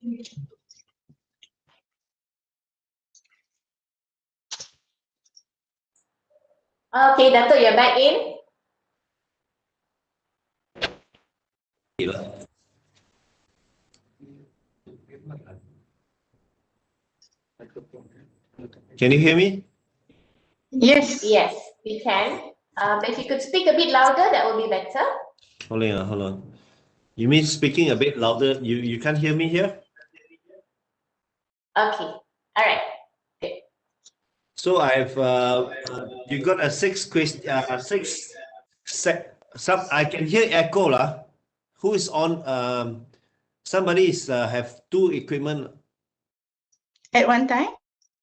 Okay, Dato', you're back in. Can you hear me? Yes. Yes, we can. If you could speak a bit louder, that would be better. Hold on, hold on. You mean speaking a bit louder? You can't hear me here? Okay, all right. Good. So I've you got a some I can hear echo lah. Who is on? Somebody is have two equipment At one time?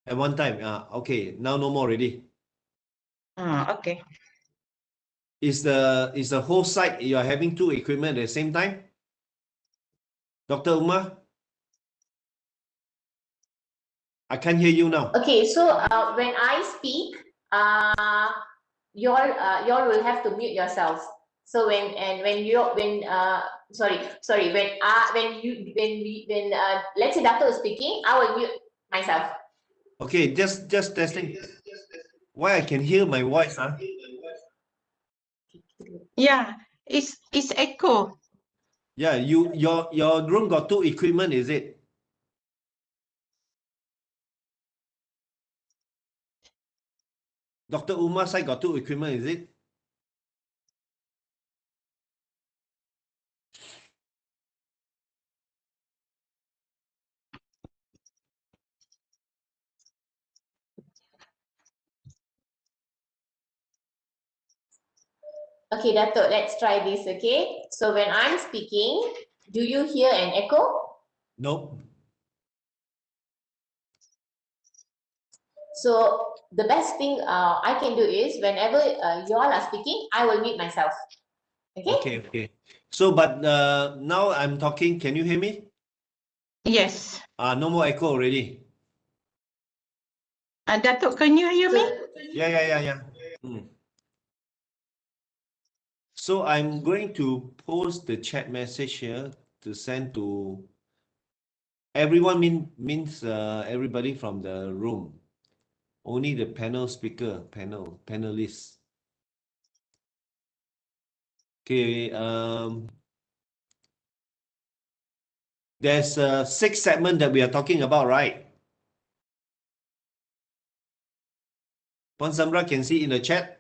at one time. Okay, now no more already. Okay. Is the whole site you are having two equipment at the same time? Dr. Umar? I can't hear you now. Okay, so when I speak, y'all will have to mute yourselves. So when let's say Dato is speaking, I will mute myself. Okay, just testing. Why I can hear my voice, huh? Yeah, it's echo. Yeah, your room got two equipment, is it? Dr. Umar side got two equipment, is it? Okay, Dato, let's try this, okay? So when I'm speaking, do you hear an echo? Nope. So the best thing I can do is whenever you all are speaking, I will mute myself. Okay? Okay. So, but now I'm talking. Can you hear me? Yes. No more echo already. Datuk, can you hear me? Yeah. So I'm going to post the chat message here to send to everyone. Means everybody from the room. Only the panelists. Okay. There's a 6 segment that we are talking about, right? Puan Samra can see in the chat.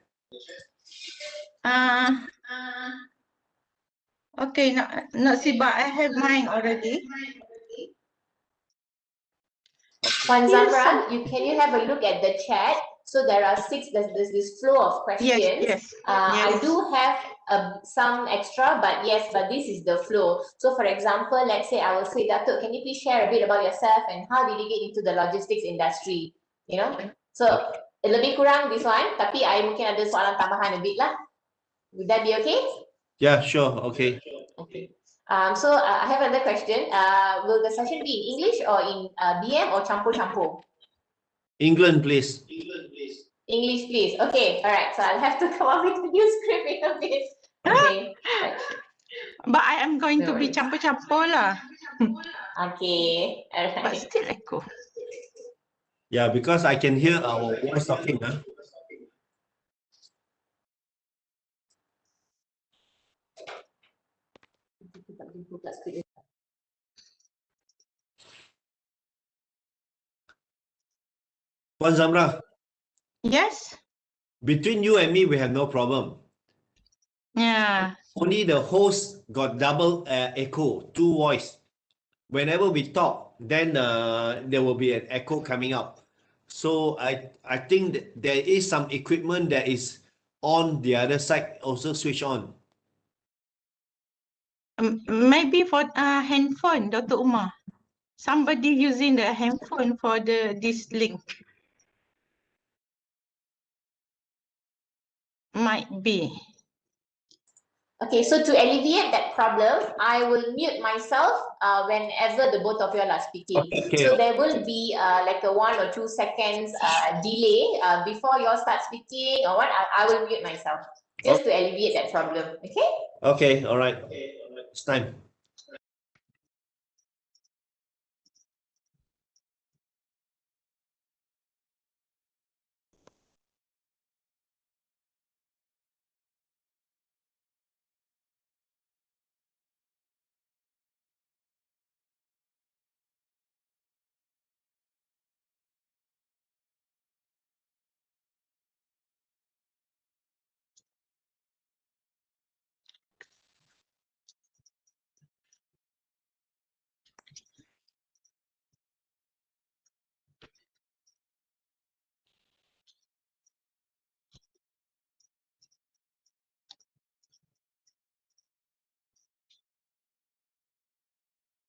Okay, not see, but I have mine already. Puan Zamra, can you have a look at the chat? So there are 6, there's this flow of questions. Yes. I do have some extra, but this is the flow. So for example, let's say I will say, Datuk, can you please share a bit about yourself and how did you get into the logistics industry? You know, so lebih kurang this one, tapi I mungkin ada soalan tambahan a bit lah. Would that be okay? Yeah, sure. Okay. Okay. So I have another question. Will the session be in English or in BM or campur-campur? England, please. English, please. Okay, all right. So I'll have to come up with a new script in a bit. Okay. Right. But I am going to be campur-campur lah. Okay, all right. But still echo. Yeah, because I can hear our voice talking. Puan Zamra. Yes. Between you and me, we have no problem. Yeah. Only the host got double echo, two voice. Whenever we talk, then there will be an echo coming up. So I think that there is some equipment that is on the other side also switch on. Maybe for handphone, Dr. Umar. Somebody using the handphone for this link. Might be. Okay, so to alleviate that problem, I will mute myself whenever the both of you are speaking. Okay. So there will be like a 1 or 2 seconds delay before you all start speaking or what. I will mute myself just to alleviate that problem. Okay? Okay, all right. It's time.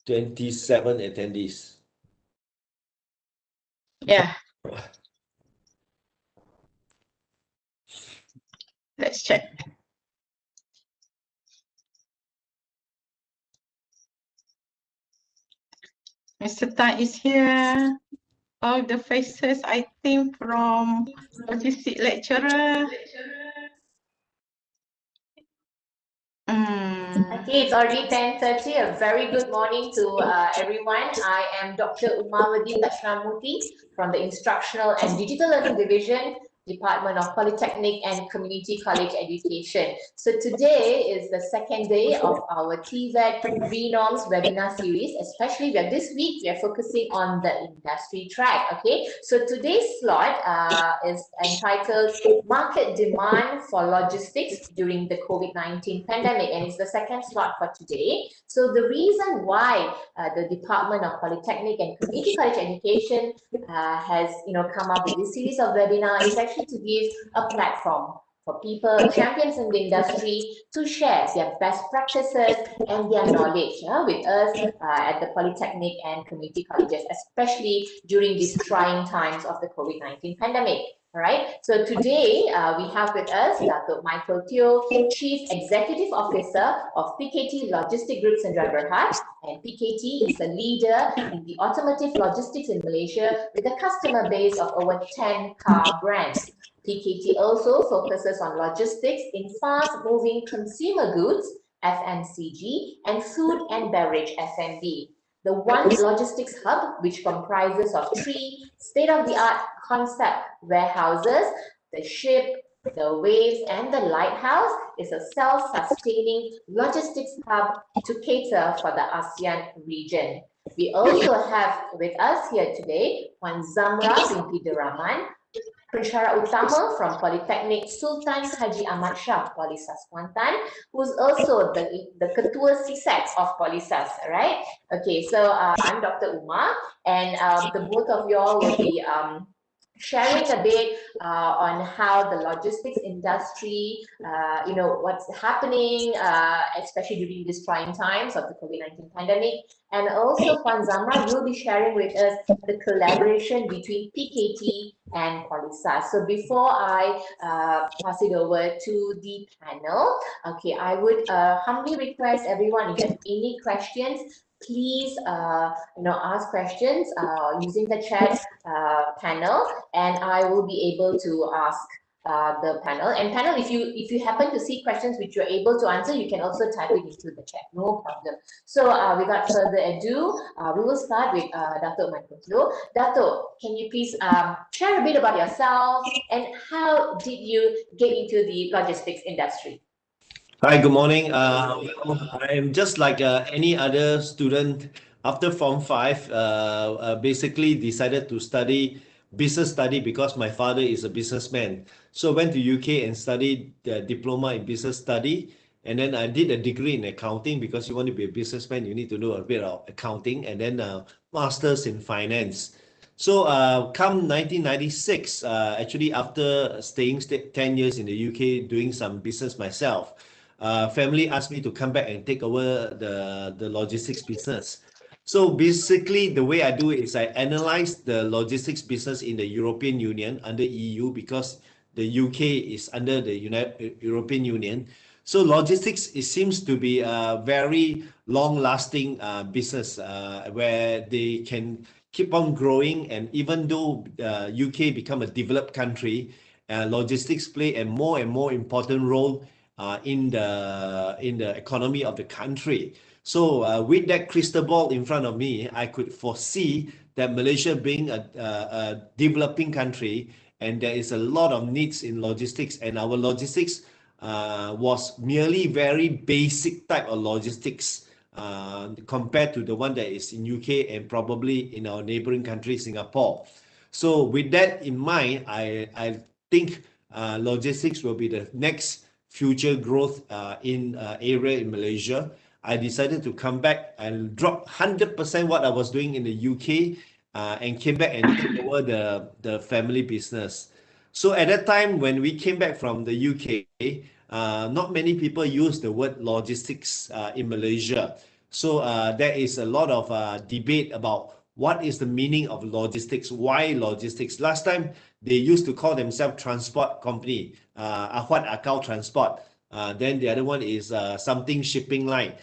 27 attendees. Yeah. Let's check. Mr. Tan is here. All the faces, I think, from logistic lecturer. Okay, it's already 10:30. A very good morning to everyone. I am Dr. Umawati Dashnamuthi from the Instructional and Digital Learning Division, Department of Polytechnic and Community College Education. So today is the second day of our TVET ReNORMS webinar series. Especially this week, we are focusing on the industry track. Okay, so today's slot is entitled Market Demand for Logistics During the COVID-19 Pandemic, and it's the second slot for today. So the reason why the Department of Polytechnic and Community College Education has come up with this series of webinars is actually to give a platform for people, champions in the industry, to share their best practices and their knowledge with us at the Polytechnic and Community Colleges, especially during these trying times of the COVID-19 pandemic. All right, so today we have with us Dr. Michael Teo, Chief Executive Officer of PKT Logistics Group Sdn Bhd, and PKT is a leader in the automotive logistics in Malaysia with a customer base of over 10 car brands. PKT also focuses on logistics in fast-moving consumer goods, FMCG, and food and beverage, F&B. The One Logistics Hub, which comprises of 3 state-of-the-art concept warehouses, the ship, the waves, and the lighthouse, is a self-sustaining logistics hub to cater for the ASEAN region. We also have with us here today Puan Zamra binti Deraman, Pensyarah Utama from Polytechnic Sultan Haji Ahmad Shah Polisas Kuantan, who's also the Ketua CISEC of Polisas, right? Okay, so I'm Dr. Uma, and the both of y'all will be sharing a bit on how the logistics industry, what's happening, especially during these trying times of the COVID-19 pandemic. And also, Puan Zamra will be sharing with us the collaboration between PKT and Polisas. So before I pass it over to the panel, okay, I would humbly request everyone, if you have any questions, please ask questions using the chat panel, and I will be able to ask the panel. And panel, if you happen to see questions which you're able to answer, you can also type it into the chat, no problem. So without further ado, we will start with Dato' Michael Teo. Dato', can you please share a bit about yourself and how did you get into the logistics industry? Hi, good morning. I am just like any other student after Form 5, basically decided to study business study because my father is a businessman. So I went to UK and studied the diploma in business study. And then I did a degree in accounting because you want to be a businessman, you need to know a bit of accounting, and then master's in finance. So come 1996, actually after staying 10 years in the UK doing some business myself, family asked me to come back and take over the logistics business. So basically, the way I do it is I analyze the logistics business in the European Union under EU because the UK is under the European Union. So logistics, it seems to be a very long-lasting business where they can keep on growing, and even though UK become a developed country, logistics play a more and more important role in the economy of the country. So with that crystal ball in front of me, I could foresee that Malaysia being a developing country, and there is a lot of needs in logistics, and our logistics was merely very basic type of logistics compared to the one that is in UK and probably in our neighboring country, Singapore. So with that in mind, I think logistics will be the next future growth in area in Malaysia. I decided to come back and drop 100% what I was doing in the UK and came back and took over the family business. So at that time, when we came back from the UK, not many people use the word logistics in Malaysia. So there is a lot of debate about what is the meaning of logistics, why logistics. Last time they used to call themselves transport company, Ahwat Akau Transport. Then the other one is something shipping line,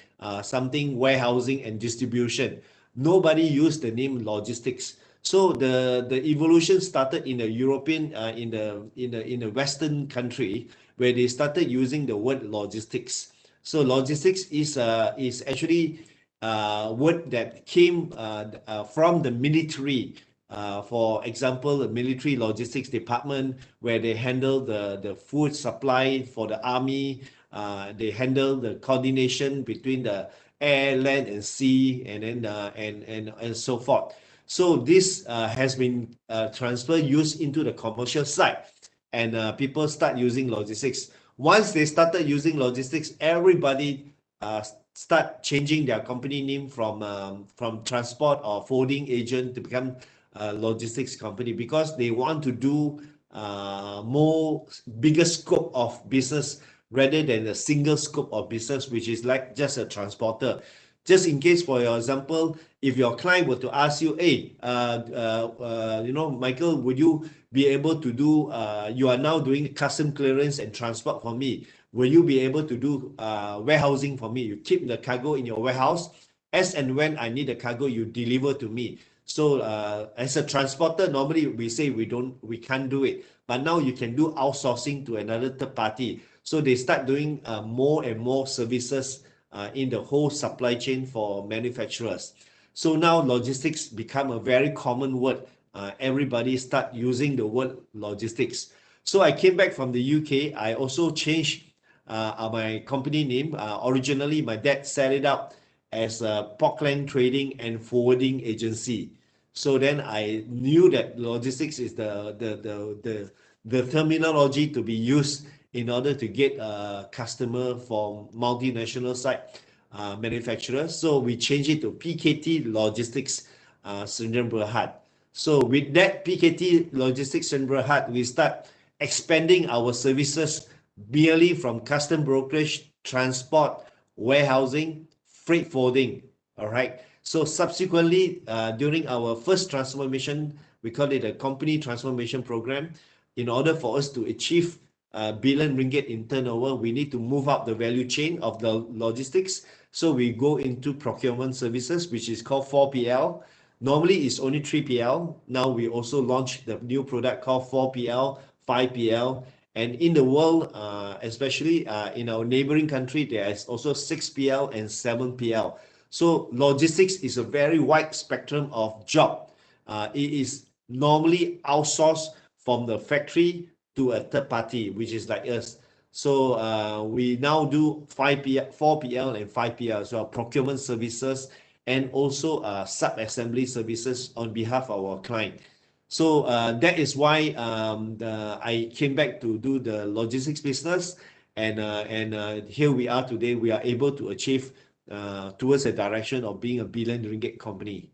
something warehousing and distribution. Nobody used the name logistics. So the evolution started in the European, in the Western country, where they started using the word logistics. So logistics is actually a word that came from the military. For example, the military logistics department, where they handle the food supply for the army. They handle the coordination between the air, land, and sea, and then and so forth. So this has been transferred, used into the commercial side, and people start using logistics. Once they started using logistics, everybody start changing their company name from transport or forwarding agent to become logistics company, because they want to do more bigger scope of business rather than a single scope of business, which is like just a transporter. Just in case, for your example, if your client were to ask you, hey, Michael, would you be able to do, you are now doing custom clearance and transport for me. Will you be able to do warehousing for me? You keep the cargo in your warehouse. As and when I need the cargo, you deliver to me. So as a transporter, normally we say we can't do it. But now you can do outsourcing to another third party. So they start doing more and more services in the whole supply chain for manufacturers. So now logistics become a very common word. Everybody start using the word logistics. So I came back from the UK. I also changed my company name. Originally, my dad set it up as a Portland Trading and Forwarding Agency. So then I knew that logistics is the terminology to be used in order to get a customer from multinational side manufacturers. So we changed it to PKT Logistics Sdn Bhd. So with that PKT Logistics Sdn Bhd, we start expanding our services merely from custom brokerage, transport, warehousing, freight forwarding. All right. So subsequently, during our first transformation, we call it a company transformation program. In order for us to achieve billion ringgit in turnover, we need to move up the value chain of the logistics. So we go into procurement services, which is called 4PL. Normally it's only 3PL. Now we also launched the new product called 4PL, 5PL. And in the world, especially in our neighboring country, there is also 6PL and 7PL. So logistics is a very wide spectrum of job. It is normally outsourced from the factory to a third party, which is like us. So we now do 5PL, 4PL and 5PL, so procurement services and also sub-assembly services on behalf of our client. So that is why I came back to do the logistics business, and here we are today. We are able to achieve towards the direction of being a billion ringgit company.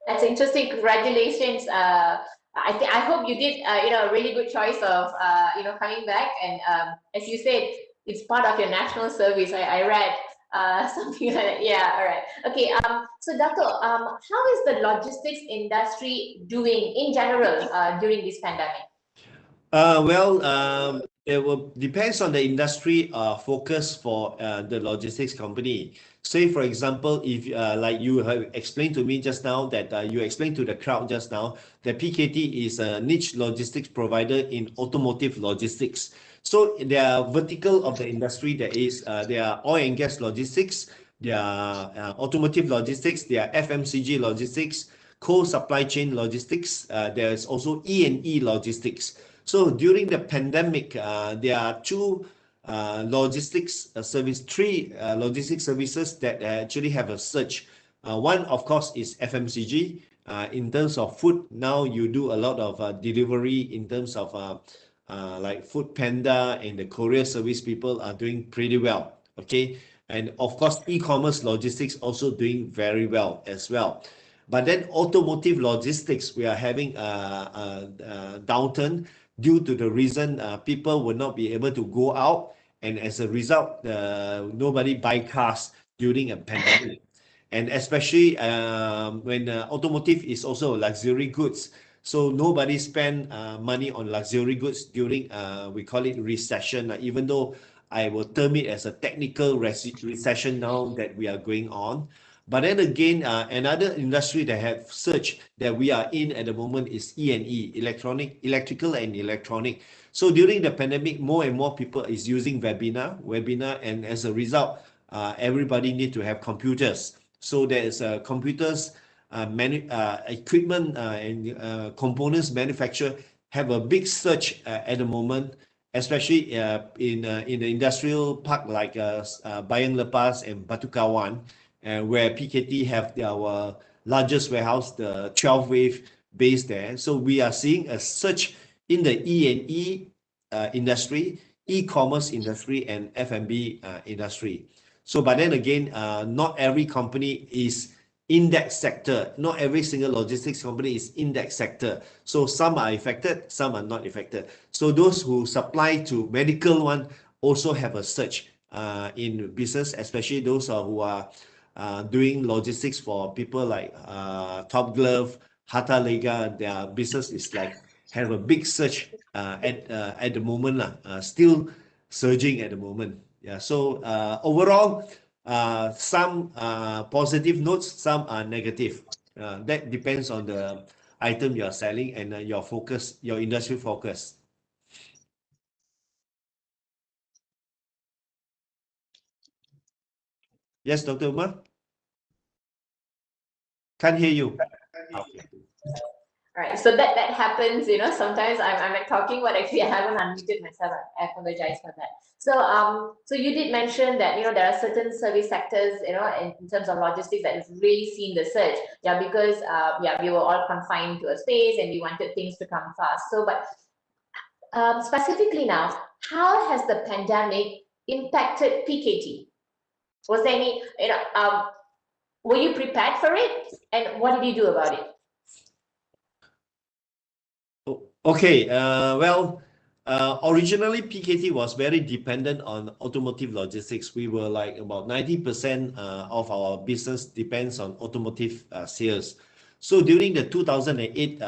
That's interesting. Congratulations. I hope you did a really good choice of coming back, and as you said, it's part of your national service. I read something like that. Yeah, all right. Okay, so Dato, how is the logistics industry doing in general during this pandemic? It will depends on the industry focus for the logistics company. Say, for example, if like you have explained to me just now, that you explained to the crowd just now, that PKT is a niche logistics provider in automotive logistics. So there are vertical of the industry. There are oil and gas logistics, there are automotive logistics, there are FMCG logistics, cold supply chain logistics. There is also E&E logistics. So during the pandemic, there are three logistics services that actually have a surge. One, of course, is FMCG. In terms of food, now you do a lot of delivery in terms of like Food Panda, and the courier service people are doing pretty well. Okay, and of course, e-commerce logistics also doing very well as well. But then automotive logistics, we are having a downturn due to the reason people will not be able to go out, and as a result, nobody buy cars during a pandemic. And especially when automotive is also luxury goods, so nobody spend money on luxury goods during we call it recession, even though I will term it as a technical recession now that we are going on. But then again, another industry that have surged that we are in at the moment is E&E, electrical and electronic. So during the pandemic, more and more people is using webinar, and as a result, everybody need to have computers. So there's computers, equipment and components manufacture have a big surge at the moment, especially in the industrial park like Bayang Lepas and Batu Kawan, where PKT have our largest warehouse, the 12-wave base there. So we are seeing a surge in the E&E industry, e-commerce industry, and F&B industry. So, but then again, not every company is in that sector. Not every single logistics company is in that sector. So some are affected, some are not affected. So those who supply to medical one also have a surge in business, especially those who are doing logistics for people like Top Glove, Hatta Lega. Their business is like have a big surge at the moment, still surging at the moment. Yeah, so overall, some positive notes, some are negative. That depends on the item you are selling and your focus, your industry focus. Yes, Dr. Umar? Can't hear you. Okay. Right, so that happens, you know. Sometimes I'm like talking, but actually I haven't unmuted myself. I apologize for that. So so you did mention that, you know, there are certain service sectors, you know, in terms of logistics that has really seen the surge. Yeah, because yeah, we were all confined to a space and we wanted things to come fast. So, but specifically now, how has the pandemic impacted PKT? Was there any, you know, were you prepared for it, and what did you do about it? Okay, well, originally PKT was very dependent on automotive logistics. We were like about 90% of our business depends on automotive sales. So during the 2008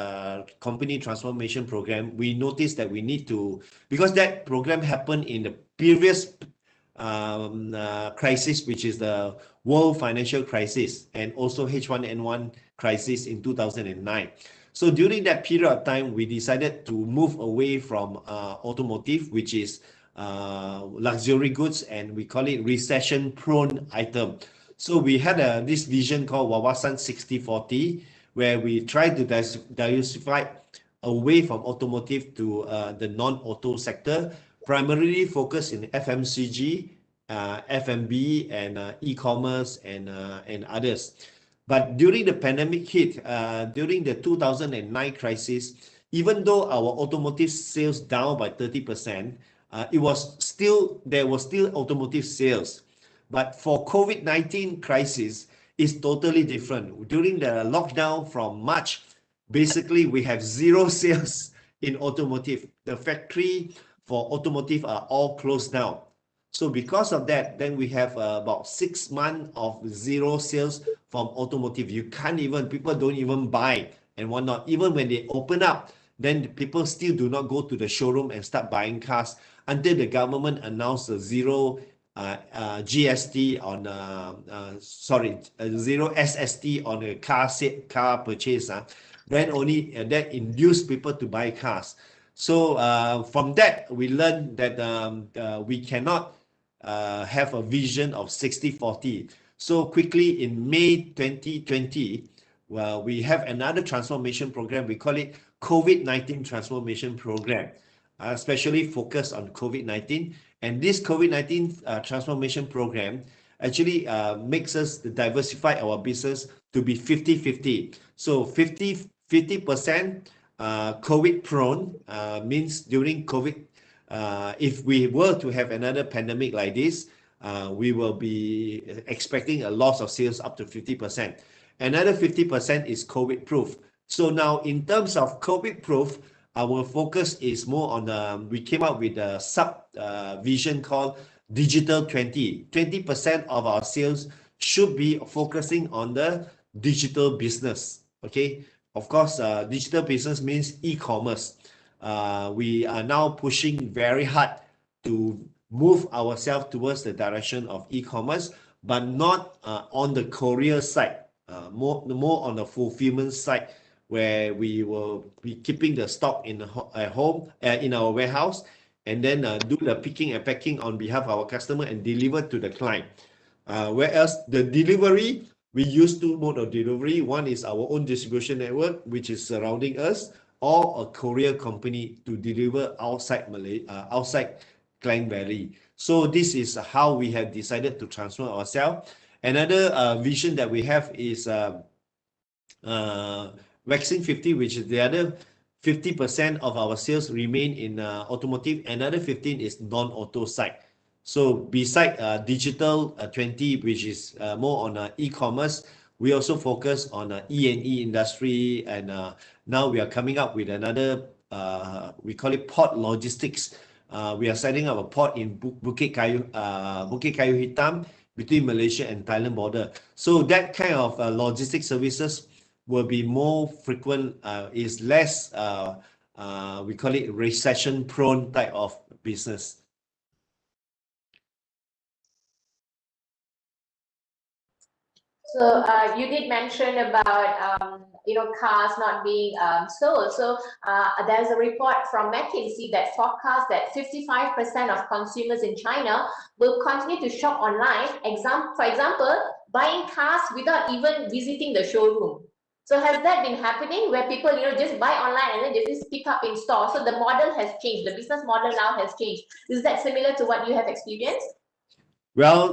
company transformation program, we noticed that we need to, because that program happened in the previous crisis, which is the world financial crisis, and also H1N1 crisis in 2009. So during that period of time, we decided to move away from automotive, which is luxury goods, and we call it recession-prone item. So we had this vision called Wawasan 60/40, where we try to diversify away from automotive to the non-auto sector, primarily focused in FMCG, F&B, and e-commerce, and others. But during the pandemic hit, during the 2009 crisis, even though our automotive sales down by 30%, there was still automotive sales. But for COVID-19 crisis, it's totally different. During the lockdown from March, basically we have zero sales in automotive. The factory for automotive are all closed down. So because of that, then we have about 6 months of zero sales from automotive. You can't even, people don't even buy and whatnot. Even when they open up, then people still do not go to the showroom and start buying cars until the government announced a zero GST on, zero SST on a car purchase. Then only that induced people to buy cars. So from that, we learned that we cannot have a vision of 60/40. So quickly in May 2020, well, we have another transformation program. We call it COVID-19 transformation program, especially focused on COVID-19. And this COVID-19 transformation program actually makes us diversify our business to be 50/50. So 50% COVID prone means during COVID, if we were to have another pandemic like this, we will be expecting a loss of sales up to 50%. Another 50% is COVID proof. So now in terms of COVID proof, our focus is more on we came up with a vision called Digital 20. 20% of our sales should be focusing on the digital business. Okay, of course, digital business means e-commerce. We are now pushing very hard to move ourselves towards the direction of e-commerce, but not on the courier side, more on the fulfillment side, where we will be keeping the stock at home, in our warehouse, and then do the picking and packing on behalf of our customer and deliver to the client. Whereas the delivery, we use two modes of delivery. One is our own distribution network, which is surrounding us, or a courier company to deliver outside outside Klang Valley. So this is how we have decided to transform ourselves. Another vision that we have is vaccine 50, which is the other 50% of our sales remain in automotive. Another 15 is non-auto side. So beside digital 20, which is more on e-commerce, we also focus on E&E industry, and now we are coming up with another, we call it port logistics. We are setting up a port in Bukit Kayu Hitam, between Malaysia and Thailand border. So that kind of logistic services will be more frequent, is less, we call it recession prone type of business. So you did mention about cars not being sold. So there's a report from McKinsey that forecasts that 55% of consumers in China will continue to shop online. For example, buying cars without even visiting the showroom. So has that been happening, where people just buy online and then they just pick up in store? So the model has changed. The business model now has changed. Is that similar to what you have experienced? Well,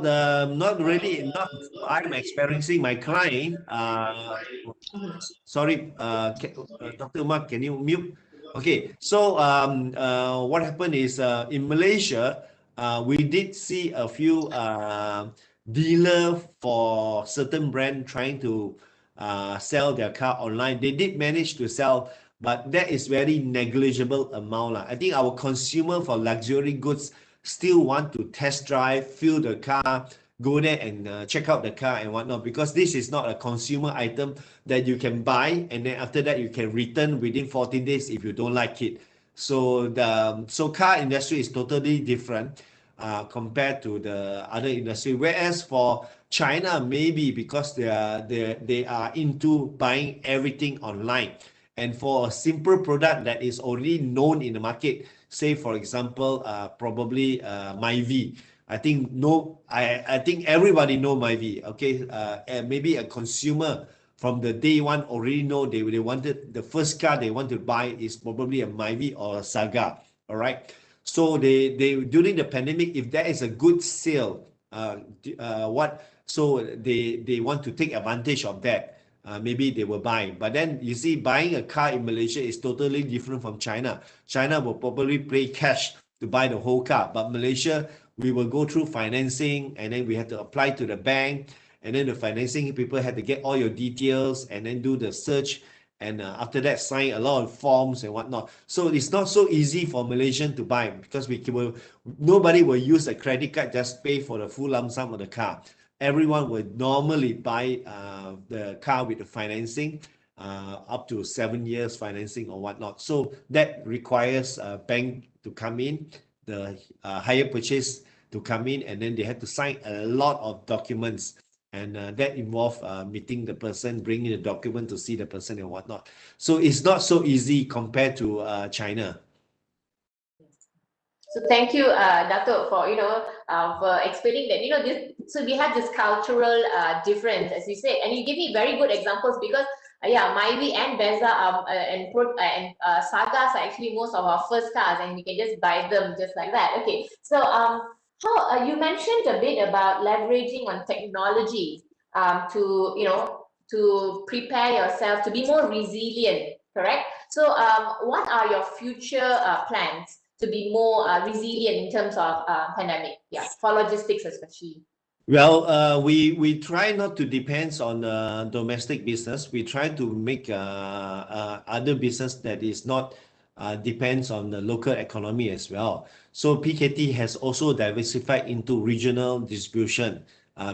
not really. Not I'm experiencing. My client. Sorry, Dr. Mark, can you mute? Okay. So what happened is in Malaysia, we did see a few dealer for certain brand trying to sell their car online. They did manage to sell, but that is very negligible amount. I think our consumer for luxury goods still want to test drive, feel the car, go there and check out the car and whatnot, because this is not a consumer item that you can buy and then after that you can return within 14 days if you don't like it. So the car industry is totally different compared to the other industry. Whereas for China, maybe because they are into buying everything online, and for a simple product that is already known in the market, say for example, probably Myvi. I think everybody know Myvi. Okay, and maybe a consumer from the day one already know they wanted the first car they want to buy is probably a Myvi or a Saga. All right. So they during the pandemic, if there is a good sale, so they want to take advantage of that. Maybe they will buy. But then you see, buying a car in Malaysia is totally different from China. China will probably pay cash to buy the whole car. But Malaysia, we will go through financing and then we have to apply to the bank. And then the financing people have to get all your details and then do the search. And after that, sign a lot of forms and whatnot. So it's not so easy for Malaysian to buy because nobody will use a credit card, just pay for the full lump sum of the car. Everyone would normally buy the car with the financing, up to 7 years financing or whatnot. So that requires a bank to come in, the hire purchase to come in, and then they have to sign a lot of documents. And that involves meeting the person, bringing the document to see the person and whatnot. So it's not so easy compared to China. So thank you, Dato, for explaining that. So we have this cultural difference, as you said, and you give me very good examples because Myvi and Beza and Sagas are actually most of our first cars, and we can just buy them just like that. Okay, so how you mentioned a bit about leveraging on technology to prepare yourself to be more resilient, correct? So what are your future plans to be more resilient in terms of pandemic? Yeah, for logistics especially. Well, we try not to depend on domestic business. We try to make other business that is not depends on the local economy as well. So PKT has also diversified into regional distribution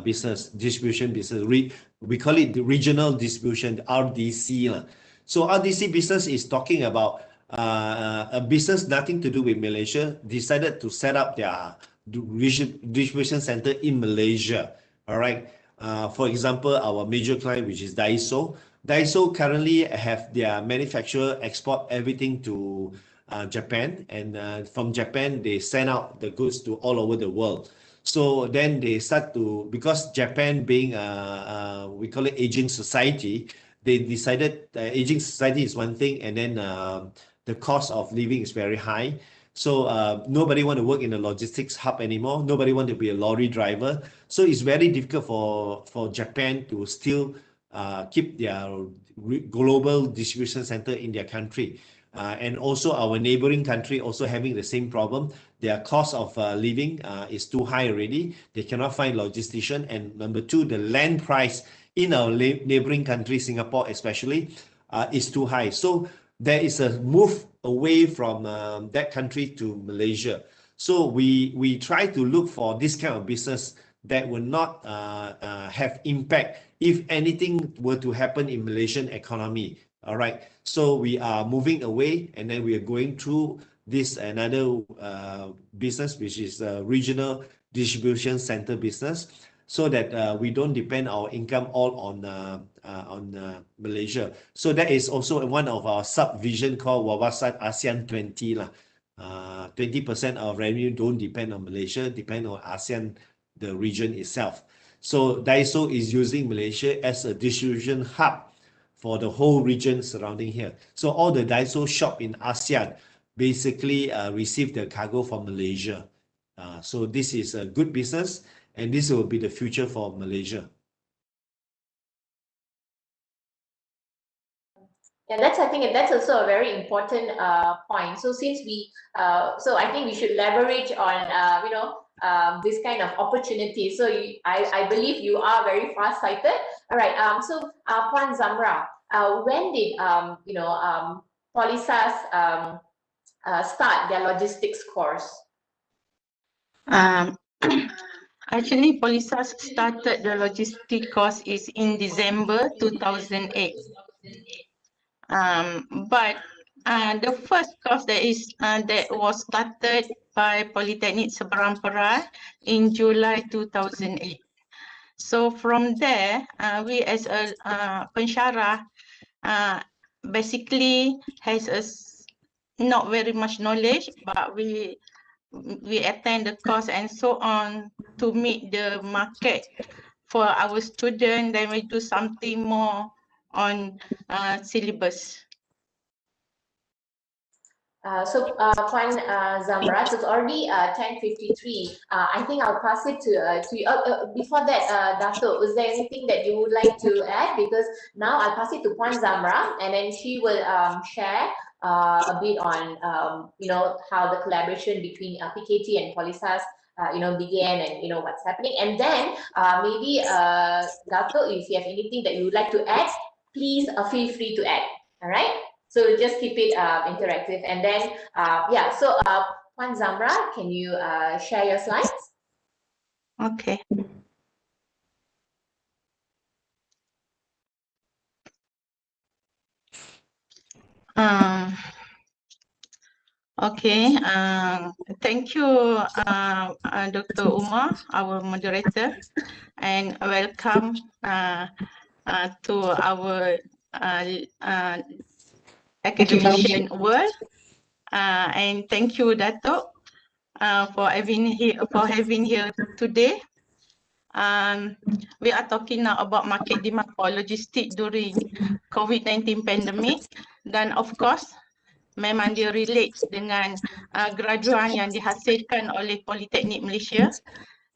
business. We call it the regional distribution, RDC. So RDC business is talking about a business nothing to do with Malaysia, decided to set up their distribution center in Malaysia. All right. For example, our major client, which is Daiso. Daiso currently have their manufacturer export everything to Japan, and from Japan they send out the goods to all over the world. So then they start to, because Japan being we call it aging society, they decided aging society is one thing, and then the cost of living is very high. So nobody want to work in a logistics hub anymore. Nobody want to be a lorry driver. So it's very difficult for Japan to still keep their global distribution center in their country. And also our neighboring country also having the same problem. Their cost of living is too high already. They cannot find logistician. And number two, the land price in our neighboring country, Singapore especially, is too high. So there is a move away from that country to Malaysia. So we try to look for this kind of business that will not have impact if anything were to happen in Malaysian economy. All right. So we are moving away, and then we are going through this another business, which is a regional distribution center business, so that we don't depend our income all on Malaysia. So that is also one of our sub-vision called Wawasan ASEAN 20 lah. 20% of revenue don't depend on Malaysia, depend on ASEAN, the region itself. So Daiso is using Malaysia as a distribution hub for the whole region surrounding here. So all the Daiso shop in ASEAN basically receive the cargo from Malaysia. So this is a good business, and this will be the future for Malaysia. Yeah, I think that's also a very important point. So since so I think we should leverage on this kind of opportunity. So I believe you are very far-sighted. All right. So Puan Zamra, when did Polisas start their logistics course? Actually, Polisas started the logistic course is in December 2008. But the first course that was started by Polytechnic Seberang Perai in July 2008. So from there, we as a pensyarah basically has not very much knowledge, but we attend the course and so on to meet the market for our student. Then we do something more on syllabus. So Puan Zamra, so it's already 10:53. I think I'll pass it to you. Before that, Dato, is there anything that you would like to add? Because now I'll pass it to Puan Zamra, and then she will share a bit on how the collaboration between PKT and Polisas began, and what's happening. And then maybe Dato, if you have anything that you would like to add, please feel free to add. All right. So just keep it interactive. And then, so Puan Zamra, can you share your slides? Okay. Okay. Thank you, Dr. Umar, our moderator, and welcome to our academician world, and thank you, Dato, for having here today. We are talking now about market demand for logistik during COVID-19 pandemic, dan of course memang dia relate dengan graduan yang dihasilkan oleh Politeknik Malaysia.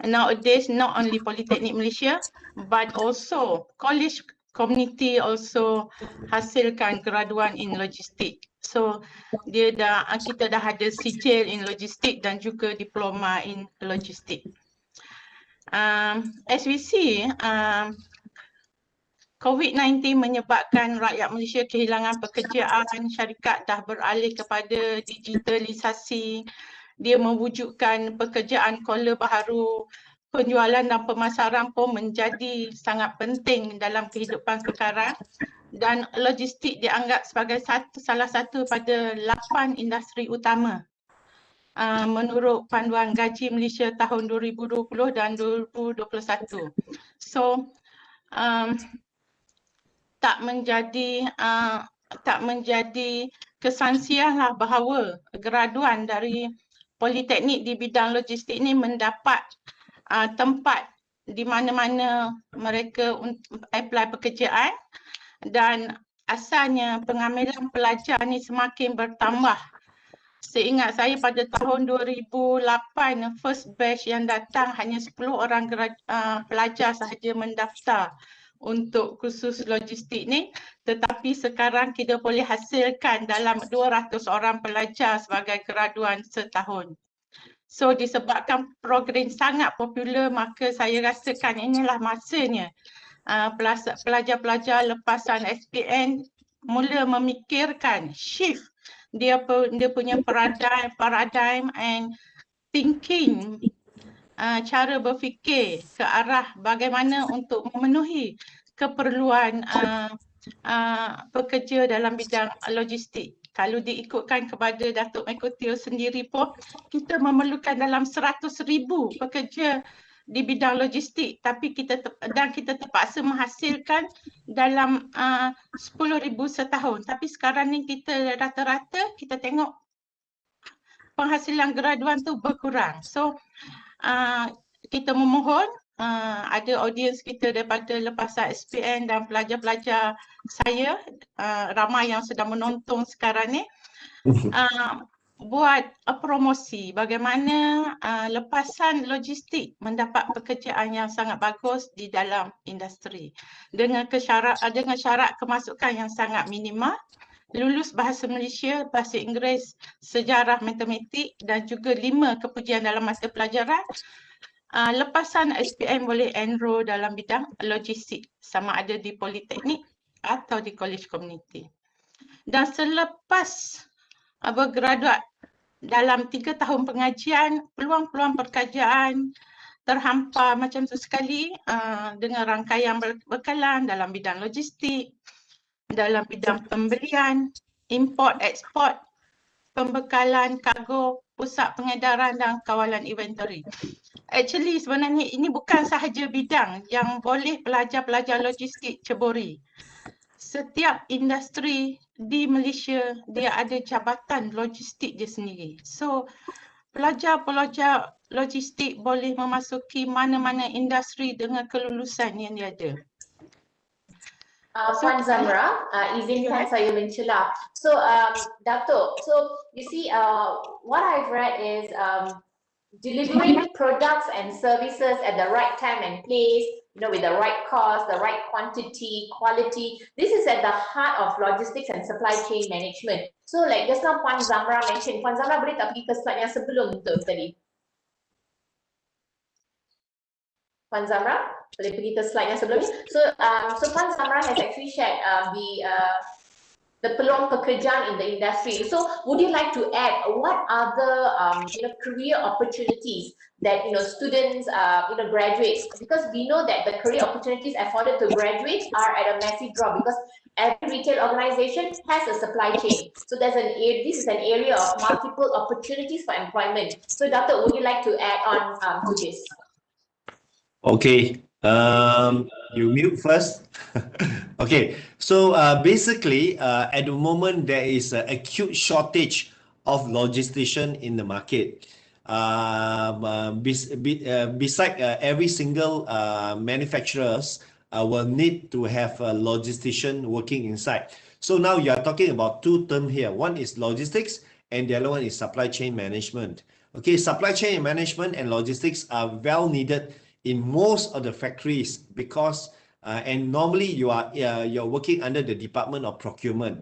And nowadays, not only Politeknik Malaysia, but also college community also hasilkan graduan in logistik. So kita dah ada sijil in logistik dan juga diploma in logistik. As we see, COVID-19 menyebabkan rakyat Malaysia kehilangan pekerjaan, syarikat dah beralih kepada digitalisasi, dia mewujudkan pekerjaan caller baharu, penjualan dan pemasaran pun menjadi sangat penting dalam kehidupan sekarang, dan logistik dianggap sebagai salah satu pada 8 industri utama menurut panduan gaji Malaysia tahun 2020 dan 2021. So tak menjadi kesangsianlah bahawa graduan dari politeknik di bidang logistik ini mendapat tempat di mana-mana mereka apply pekerjaan, dan asalnya pengambilan pelajar ni semakin bertambah. Seingat saya pada tahun 2008 first batch yang datang hanya 10 orang pelajar sahaja mendaftar untuk kursus logistik ni, tetapi sekarang kita boleh hasilkan dalam 200 orang pelajar sebagai graduan setahun. So disebabkan program sangat popular, maka saya rasakan inilah masanya pelajar-pelajar lepasan SPM mula memikirkan shift dia punya paradigm and thinking, cara berfikir ke arah bagaimana untuk memenuhi keperluan pekerja dalam bidang logistik. Kalau diikutkan kepada Datuk Mekutil sendiri pun, kita memerlukan dalam 100,000 pekerja di bidang logistik, tapi kita terpaksa menghasilkan dalam 10,000 setahun. Tapi sekarang ni kita rata-rata kita tengok penghasilan graduan tu berkurang. So kita memohon ada audiens kita daripada lepasan SPM dan pelajar-pelajar saya, ramai yang sedang menonton sekarang ni, buat promosi bagaimana lepasan logistik mendapat pekerjaan yang sangat bagus di dalam industri dengan syarat kemasukan yang sangat minimal, lulus bahasa Malaysia, bahasa Inggeris, sejarah, matematik dan juga 5 kepujian dalam mata pelajaran. Lepasan SPM boleh enroll dalam bidang logistik sama ada di politeknik atau di college community. Dan selepas bergraduat dalam 3 tahun pengajian, peluang-peluang pekerjaan terhampar macam tu sekali dengan rangkaian bekalan dalam bidang logistik, dalam bidang pembelian, import, ekspor, pembekalan, kargo, pusat pengedaran dan kawalan inventory. Actually sebenarnya ini bukan sahaja bidang yang boleh pelajar-pelajar logistik ceburi. Setiap industri di Malaysia dia ada jabatan logistik dia sendiri. So pelajar-pelajar logistik boleh memasuki mana-mana industri dengan kelulusan yang dia ada. Puan Zamra, izinkan saya mencela. So, Datuk, so you see, what I've read is delivering products and services at the right time and place, you know, with the right cost, the right quantity, quality. This is at the heart of logistics and supply chain management. So, like just now Puan Zamra mentioned, Puan Zamra boleh tak pergi ke slide yang sebelum tu tadi? Puan Zamra, boleh pergi ke slide yang sebelum ni. So, Puan Zamra has actually shared the peluang pekerjaan in the industry. So, would you like to add what other career opportunities that students, graduates? Because we know that the career opportunities afforded to graduates are at a massive drop because every retail organization has a supply chain. So, this is an area of multiple opportunities for employment. So, Doctor, would you like to add on to this? Okay, you mute first. Okay, so basically at the moment there is an acute shortage of logistician in the market. Beside every single manufacturers will need to have a logistician working inside. So now you are talking about two terms here. One is logistics and the other one is supply chain management. Okay, supply chain management and logistics are well needed in most of the factories because and normally you're working under the Department of Procurement,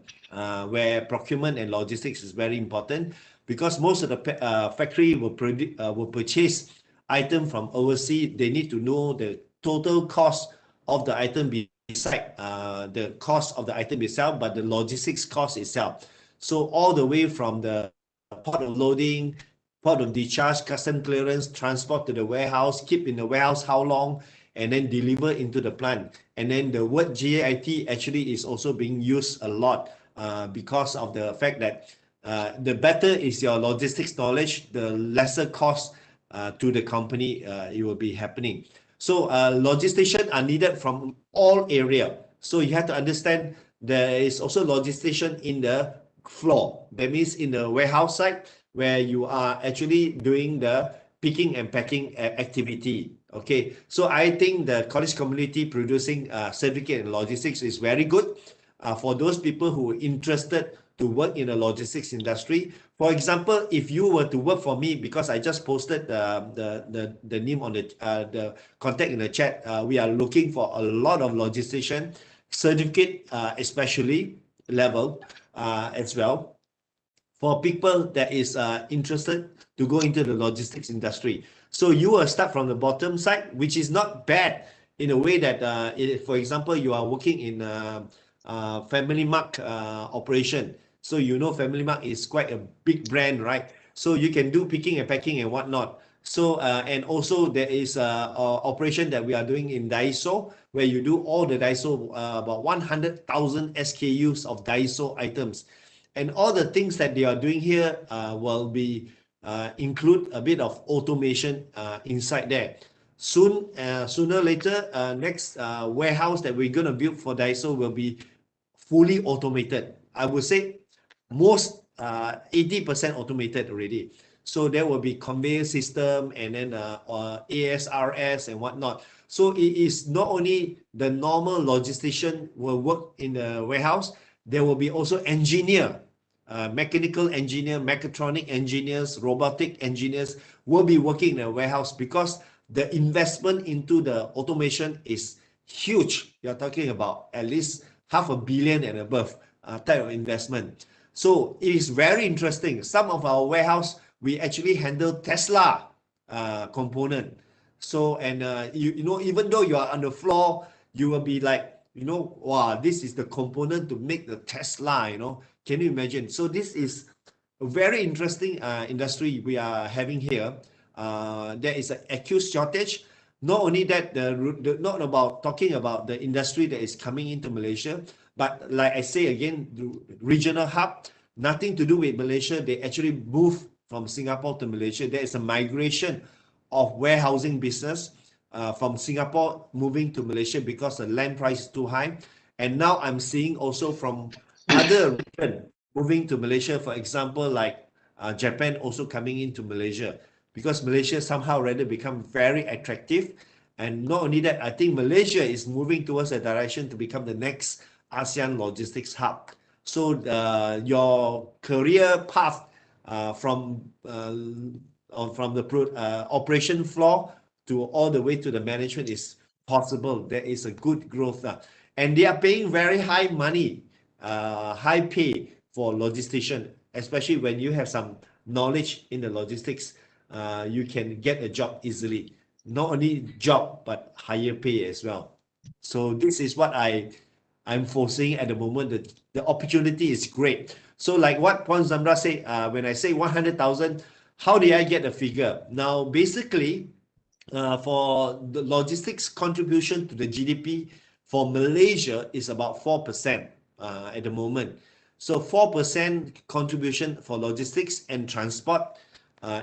where procurement and logistics is very important because most of the factory will purchase item from overseas. They need to know the total cost of the item being beside the cost of the item itself, but the logistics cost itself. So all the way from the port of loading, port of discharge, custom clearance, transport to the warehouse, keep in the warehouse how long, and then deliver into the plant. And then the word GAIT actually is also being used a lot because of the fact that the better is your logistics knowledge, the lesser cost to the company it will be happening. So logisticians are needed from all area. So you have to understand there is also logistician in the floor. That means in the warehouse side where you are actually doing the picking and packing activity. Okay, so I think the college community producing certificate in logistics is very good for those people who are interested to work in the logistics industry. For example, if you were to work for me, because I just posted the name on the contact in the chat, we are looking for a lot of logistician certificate, especially level as well, for people that is interested to go into the logistics industry. So you will start from the bottom side, which is not bad in a way that, for example, you are working in Family Mart operation. So you know Family Mart is quite a big brand, right? So you can do picking and packing and whatnot. So and also there is a operation that we are doing in Daiso, where you do all the Daiso, about 100,000 SKUs of Daiso items. And all the things that they are doing here will be include a bit of automation inside there. Sooner or later, next warehouse that we're going to build for Daiso will be fully automated. I would say most 80% automated already. So there will be conveyor system and then ASRS and whatnot. So it is not only the normal logistician will work in the warehouse, there will be also engineer, mechanical engineer, mechatronic engineers, robotic engineers will be working in the warehouse because the investment into the automation is huge. You're talking about at least $500 million and above type of investment. So it is very interesting. Some of our warehouse, we actually handle Tesla component. So, and you know, even though you are on the floor, you will be like, you know, wow, this is the component to make the Tesla, you know. Can you imagine? So this is a very interesting industry we are having here. There is an acute shortage. Not only that, not about talking about the industry that is coming into Malaysia, but like I say again, the regional hub, nothing to do with Malaysia. They actually move from Singapore to Malaysia. There is a migration of warehousing business from Singapore moving to Malaysia because the land price is too high. And now I'm seeing also from other regions moving to Malaysia, for example, like Japan also coming into Malaysia, because Malaysia somehow rather become very attractive. And not only that, I think Malaysia is moving towards a direction to become the next ASEAN logistics hub. So your career path from the operation floor to all the way to the management is possible. There is a good growth and they are paying very high money, high pay for logistician, especially when you have some knowledge in the logistics. You can get a job easily. Not only job, but higher pay as well. So this is what I'm foreseeing at the moment. The opportunity is great. So like what Puan Zamra said, when I say 100,000, how did I get the figure? Now, basically, for the logistics contribution to the GDP for Malaysia is about 4% at the moment. So 4% contribution for logistics and transport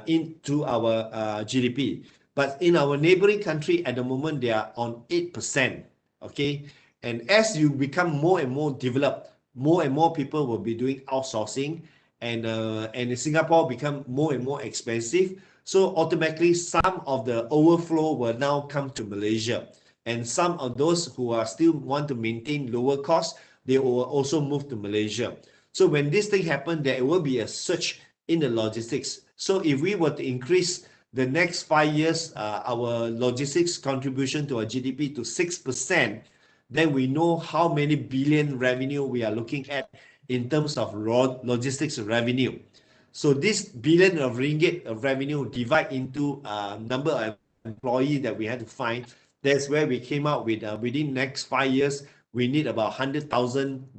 into our GDP. But in our neighboring country at the moment, they are on 8%. Okay. And as you become more and more developed, more and more people will be doing outsourcing, and in Singapore become more and more expensive. So automatically some of the overflow will now come to Malaysia. And some of those who are still want to maintain lower costs, they will also move to Malaysia. So when this thing happens, there will be a surge in the logistics. So if we were to increase the next 5 years, our logistics contribution to our GDP to 6%, then we know how many billion revenue we are looking at in terms of logistics revenue. So this billion of ringgit of revenue divide into number of employees that we had to find. That's where we came out with within next 5 years, we need about 100,000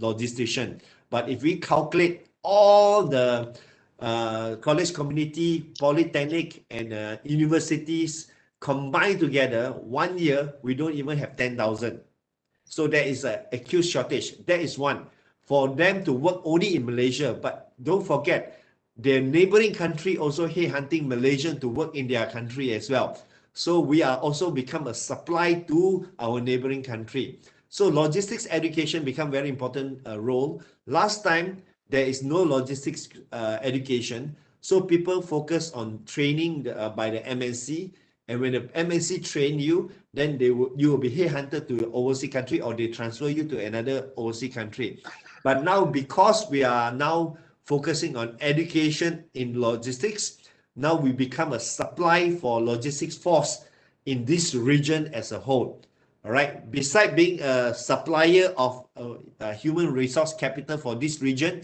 logisticians. But if we calculate all the college community, polytechnic, and universities combined together, 1 year, we don't even have 10,000. So there is an acute shortage. That is one. For them to work only in Malaysia, but don't forget, their neighboring country also hunting Malaysian to work in their country as well. So we are also become a supply to our neighboring country. So logistics education become very important role. Last time, there is no logistics education. So people focus on training by the MNC. And when the MNC train you, then you will be headhunted to the overseas country, or they transfer you to another overseas country. But now, because we are now focusing on education in logistics, now we become a supply for logistics force in this region as a whole. All right. Besides being a supplier of human resource capital for this region,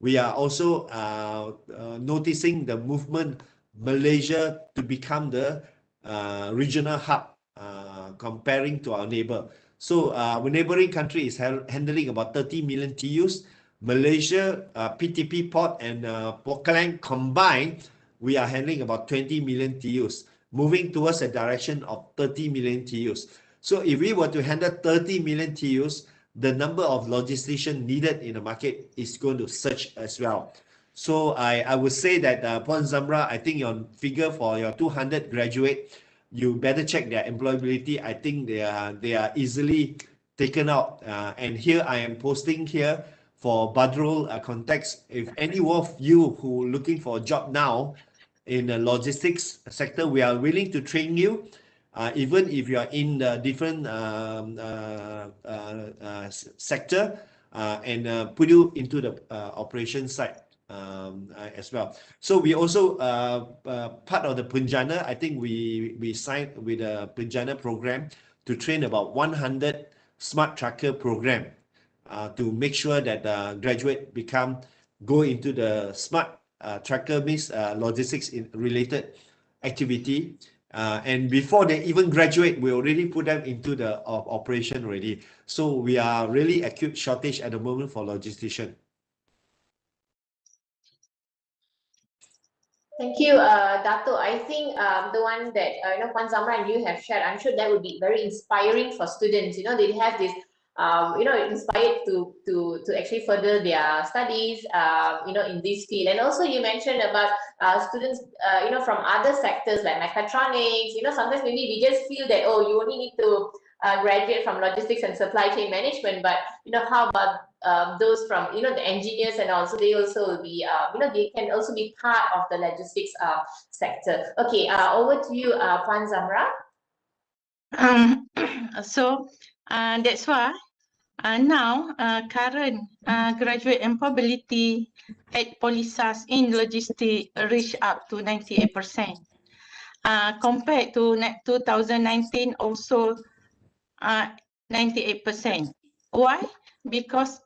we are also noticing the movement Malaysia to become the regional hub comparing to our neighbor. So our neighboring country is handling about 30 million TEUs. Malaysia, PTP port and Port Klang combined, we are handling about 20 million TEUs, moving towards a direction of 30 million TEUs. So if we were to handle 30 million TEUs, the number of logisticians needed in the market is going to surge as well. So I would say that Puan Zamra, I think your figure for your 200 graduate, you better check their employability. I think they are easily taken out. And here I am posting here for Badrul context. If any of you who looking for a job now in the logistics sector, we are willing to train you. Even if you are in the different sector and put you into the operation side as well. So we also part of the Punjana. I think we signed with a Punjana program to train about 100 smart trucker program to make sure that graduate go into the smart trucker means logistics in related activity. And before they even graduate, we already put them into the operation already. So we are really acute shortage at the moment for logistician. Thank you, Dato. I think the one that Puan Zamra and you have shared, I'm sure that would be very inspiring for students. They have this inspired to actually further their studies, in this field. And also you mentioned about students, from other sectors like mechatronics. Sometimes maybe we just feel that, oh, you only need to graduate from logistics and supply chain management, but how about those from the engineers, and also they also will be they can also be part of the logistics sector. Okay, over to you, Puan Zamra. So that's why now current graduate employability at POLISAS in logistics reach up to 98%. Compared to 2019, also 98%. Why? Because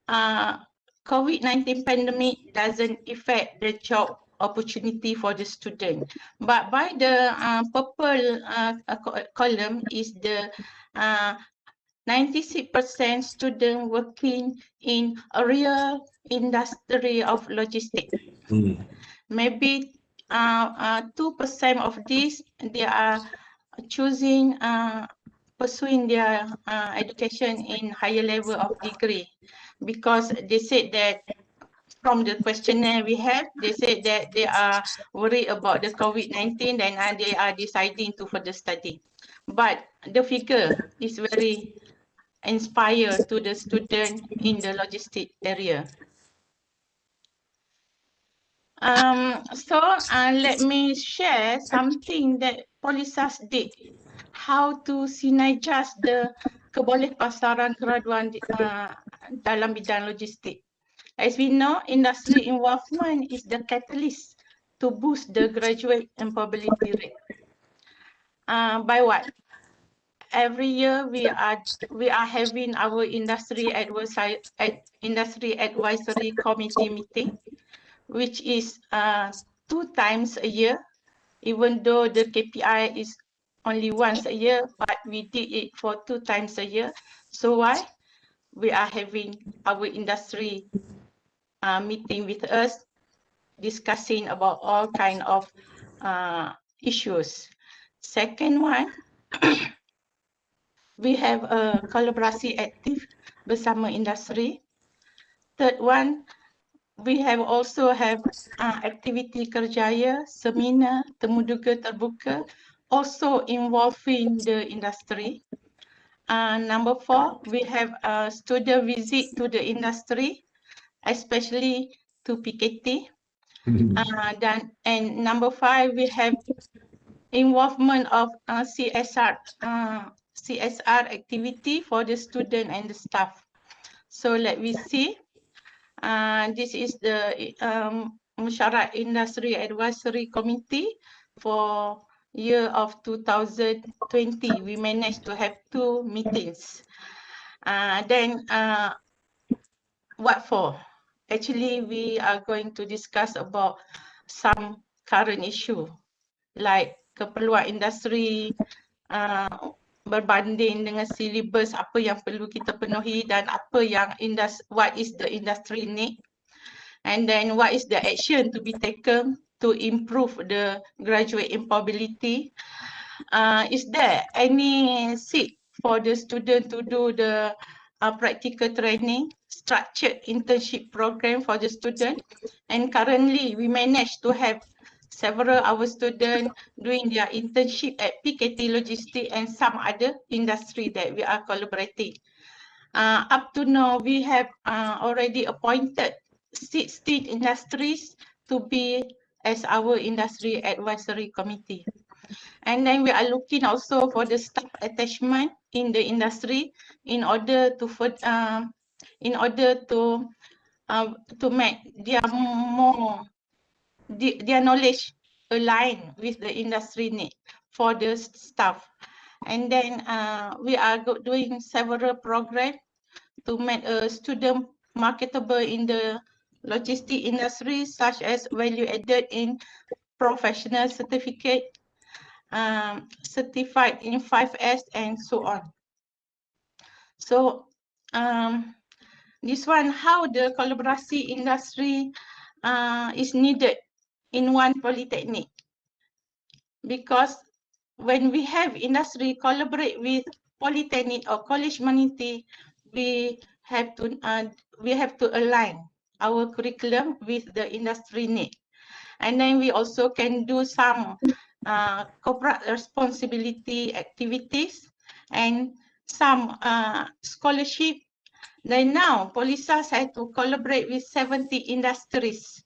COVID-19 pandemic doesn't affect the job opportunity for the student. But by the purple column is the 96% student working in a real industry of logistics. Maybe 2% of this, they are choosing pursuing their education in higher level of degree, because they said that from the questionnaire we have, they said that they are worried about the COVID-19 and they are deciding to further study. But the figure is very inspired to the student in the logistic area. So let me share something that POLISAS did, how to synergize the kebolehpasaran graduan dalam bidang logistik. As we know, industry involvement is the catalyst to boost the graduate employability rate. By what? Every year we are having our industry advisory committee meeting, which is 2 times a year, even though the KPI is only once a year, but we did it for 2 times a year. So why? We are having our industry meeting with us, discussing about all kind of issues. Second one, we have a kolaborasi aktif bersama industri. Third one, we have also have aktiviti kerjaya, seminar, temuduga terbuka, also involving the industry. Number 4, we have a student visit to the industry, especially to PKT. And number 5, we have involvement of CSR activity for the student and the staff. So let me see. This is the Musyarat Industry Advisory Committee for year of 2020. We managed to have 2 meetings. Then what for? Actually, we are going to discuss about some current issue like keperluan industri berbanding dengan silibus apa yang perlu kita penuhi dan apa yang what is the industry need, and then what is the action to be taken to improve the graduate employability. Is there any seat for the student to do the practical training, structured internship program for the student? And currently we managed to have several our students doing their internship at PKT Logistics and some other industry that we are collaborating. Up to now, we have already appointed 16 industries to be as our industry advisory committee. And then we are looking also for the staff attachment in the industry in order to make their knowledge align with the industry need for the staff. And then we are doing several programs to make a student marketable in the logistic industry, such as value added in professional certificate, certified in 5S, and so on. So this one, how the kolaborasi industry is needed in one polytechnic, because when we have industry collaborate with polytechnic or college community, we have to align our curriculum with the industry need. And then we also can do some corporate responsibility activities and some scholarship. Then now POLISAS had to collaborate with 70 industries.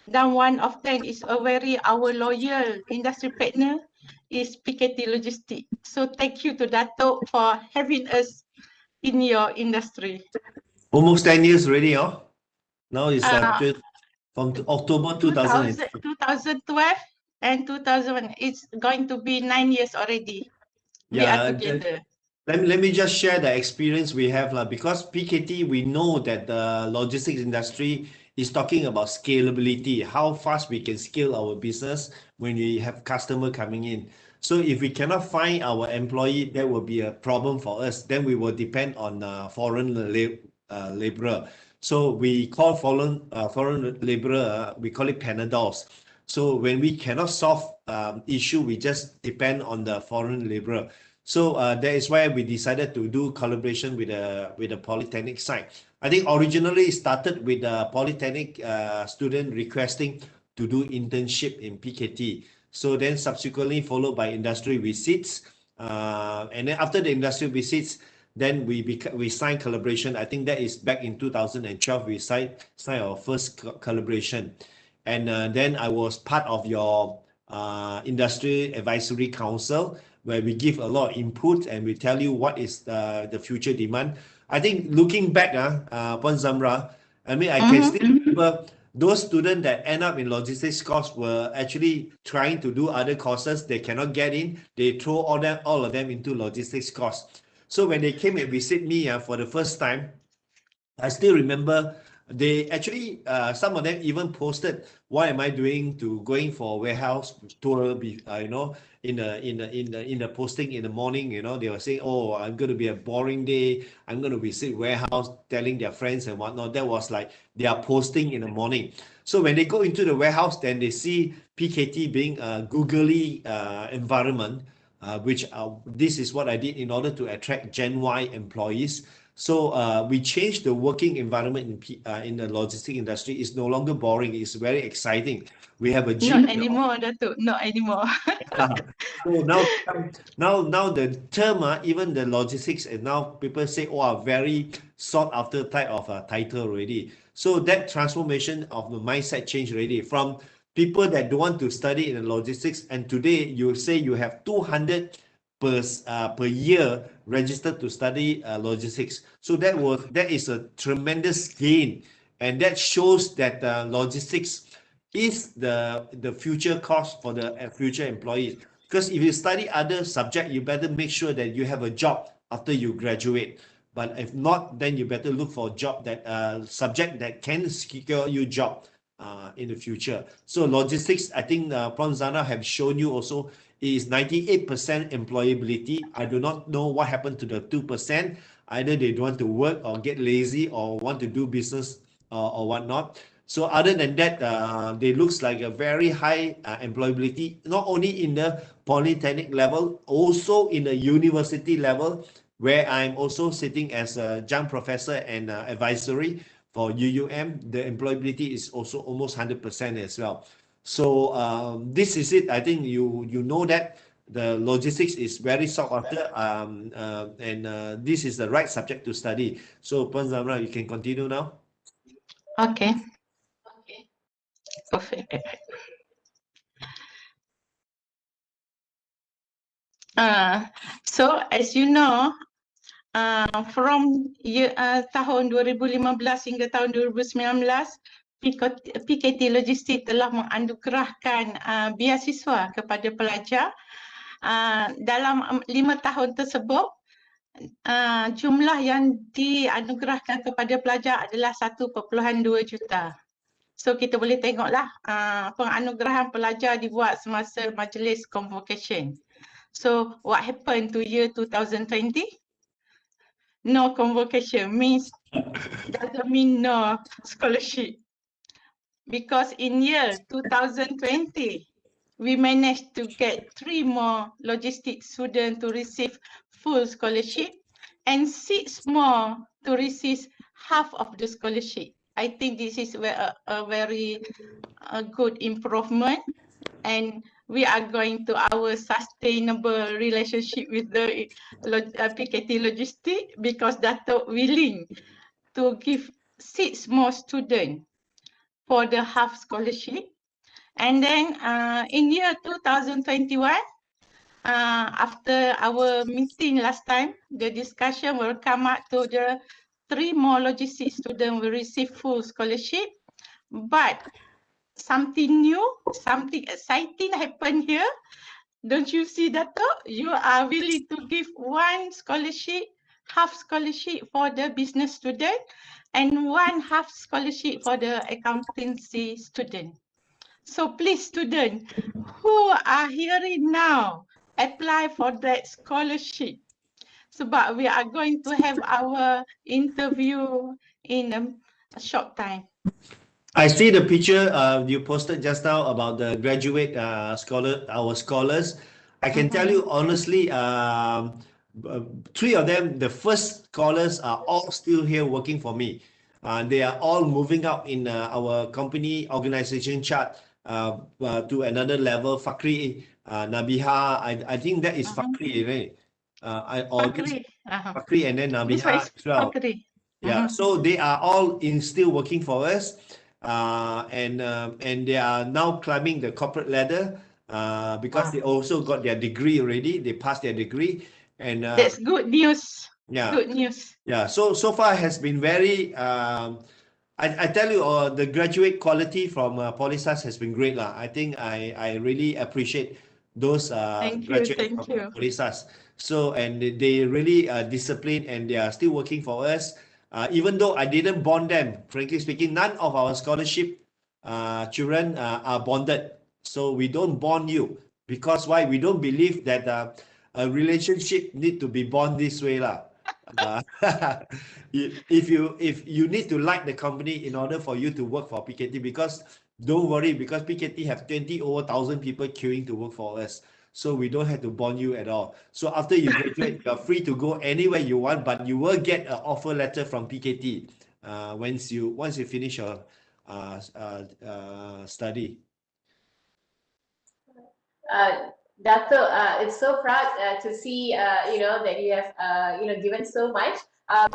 Then one of them is a very our loyal industry partner is PKT Logistics. So thank you to Dato for having us in your industry. Almost 10 years already, oh? Now it's from October 2012 and 2001. It's going to be 9 years already. We are together. Let me just share the experience we have, because PKT, we know that the logistics industry is talking about scalability, how fast we can scale our business when we have customer coming in. So if we cannot find our employee, that will be a problem for us. Then we will depend on foreign laborer. So we call foreign laborer, we call it Panadols. So when we cannot solve issue, we just depend on the foreign laborer. So that is why we decided to do collaboration with the polytechnic side. I think originally it started with a polytechnic student requesting to do internship in PKT. So then subsequently followed by industry visits. And then after the industry visits, then we signed collaboration. I think that is back in 2012, we signed our first collaboration. And then I was part of your industry advisory council, where we give a lot of input and we tell you what is the future demand. I think looking back, Puan Zamra, I mean, I can still remember those students that end up in logistics course were actually trying to do other courses. They cannot get in. They throw all of them into logistics course. So when they came and visit me for the first time, I still remember They actually, some of them even posted, what am I doing to going for warehouse tour, you know, in the posting in the morning, you know, they were saying, oh, I'm going to be a boring day. I'm going to be sit warehouse telling their friends and whatnot. That was like their posting in the morning. So when they go into the warehouse, then they see PKT being a googly environment, which this is what I did in order to attract Gen Y employees. So we changed the working environment in the logistics industry. It's no longer boring. It's very exciting. We have a gym. Not anymore, Datuk. Not anymore. So now the term, even the logistics, and now people say, oh, very sought after type of title already. So that transformation of the mindset changed already from people that don't want to study in the logistics, and today you say you have 200 per year registered to study logistics. So that is a tremendous gain, and that shows that logistics is the future course for the future employees. Because if you study other subject, you better make sure that you have a job after you graduate. But if not, then you better look for a job that subject that can secure you job in the future. So logistics, I think Prawn Zana have shown you also, is 98% employability. I do not know what happened to the 2%. Either they don't want to work or get lazy or want to do business or whatnot. So other than that, they looks like a very high employability, not only in the polytechnic level, also in the university level, where I'm also sitting as a young professor and advisory for UUM. The employability is also almost 100% as well. So this is it. I think you know that the logistics is very sought after, and this is the right subject to study. So Puan Zamra, you can continue now. Okay. Perfect. So as you know, from tahun 2015 hingga tahun 2019, PKT Logistics telah menganugerahkan beasiswa kepada pelajar. Dalam 5 tahun tersebut, jumlah yang dianugerahkan kepada pelajar adalah 1.2 juta. So kita boleh tengoklah penganugerahan pelajar dibuat semasa majlis convocation. So what happened to year 2020? No convocation doesn't mean no scholarship. Because in year 2020, we managed to get 3 more logistics students to receive full scholarship and 6 more to receive half of the scholarship. I think this is a very good improvement, and we are going to our sustainable relationship with the PKT Logistics, because Dato' willing to give 6 more students for the half scholarship. And then in year 2021, after our meeting last time, the discussion will come up to the 3 more logistics students will receive full scholarship. But something new, something exciting happened here. Don't you see, Dato'? You are willing to give 1 scholarship, half scholarship for the business student, and 1 half scholarship for the accountancy student. So please, students who are hearing now, apply for that scholarship. Sebab we are going to have our interview in a short time. I see the picture you posted just now about the graduate our scholars. I can tell you honestly, 3 of them, the first scholars, are all still here working for me. They are all moving up in our company organization chart to another level. Fakri, Nabiha, I think that is Fakri, right? Fakri and then Nabiha as well. Yeah, so they are all still working for us, and they are now climbing the corporate ladder because they also got their degree already. They passed their degree, and that's good news. Yeah, good news. Yeah, so far has been very. I tell you, the graduate quality from POLISAS has been great, lah. I think I really appreciate those graduates from POLISAS. So, and they really disciplined, and they are still working for us. Even though I didn't bond them, frankly speaking, none of our scholarship children are bonded. So we don't bond you, because why? We don't believe that a relationship need to be bond this way lah. If you need to like the company in order for you to work for PKT, because don't worry, because PKT have 20 over 1,000 people queuing to work for us. So we don't have to bond you at all. So after you graduate, you're free to go anywhere you want, but you will get an offer letter from PKT once you finish your study. Dato, it's so proud to see that you have given so much. And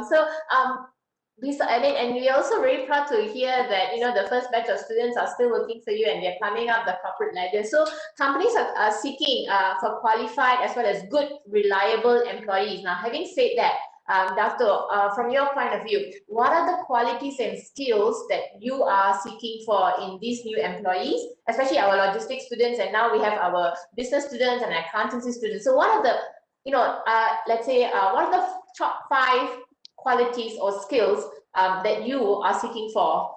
we're also very proud to hear that the first batch of students are still working for you and they're climbing up the corporate ladder. So companies are seeking for qualified as well as good, reliable employees. Now, having said that, Dato, from your point of view, what are the qualities and skills that you are seeking for in these new employees, especially our logistics students, and now we have our business students and accountancy students. So what are the, let's say, what are the top 5 qualities or skills that you are seeking for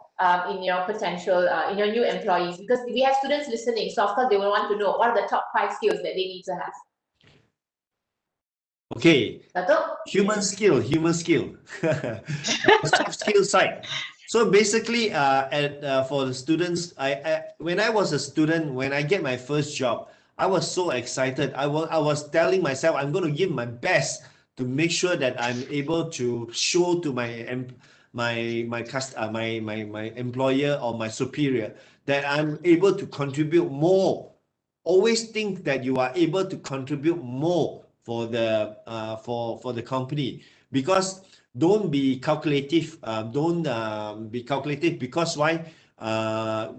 in your potential, in your new employees? Because we have students listening, so of course they will want to know what are the top 5 skills that they need to have. Okay, Dato? human skill, soft skill side. So basically, for the students, when I was a student, when I get my first job, I was so excited. I was telling myself I'm going to give my best to make sure that I'm able to show to my employer or my superior that I'm able to contribute more. Always think that you are able to contribute more for the company, because don't be calculative. Don't be calculative, because why?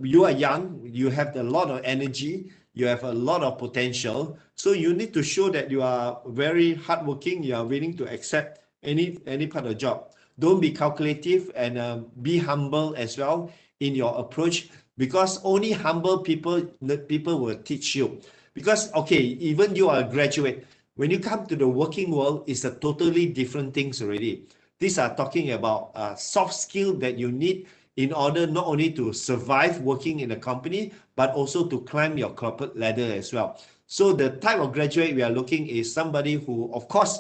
You are young, you have a lot of energy, you have a lot of potential, so you need to show that you are very hardworking, you are willing to accept any part of the job. Don't be calculative, and be humble as well in your approach, because only humble people will teach you. Because okay, even you are a graduate, when you come to the working world, it's a totally different things already. These are talking about soft skill that you need in order not only to survive working in a company, but also to climb your corporate ladder as well. So the type of graduate we are looking is somebody who, of course,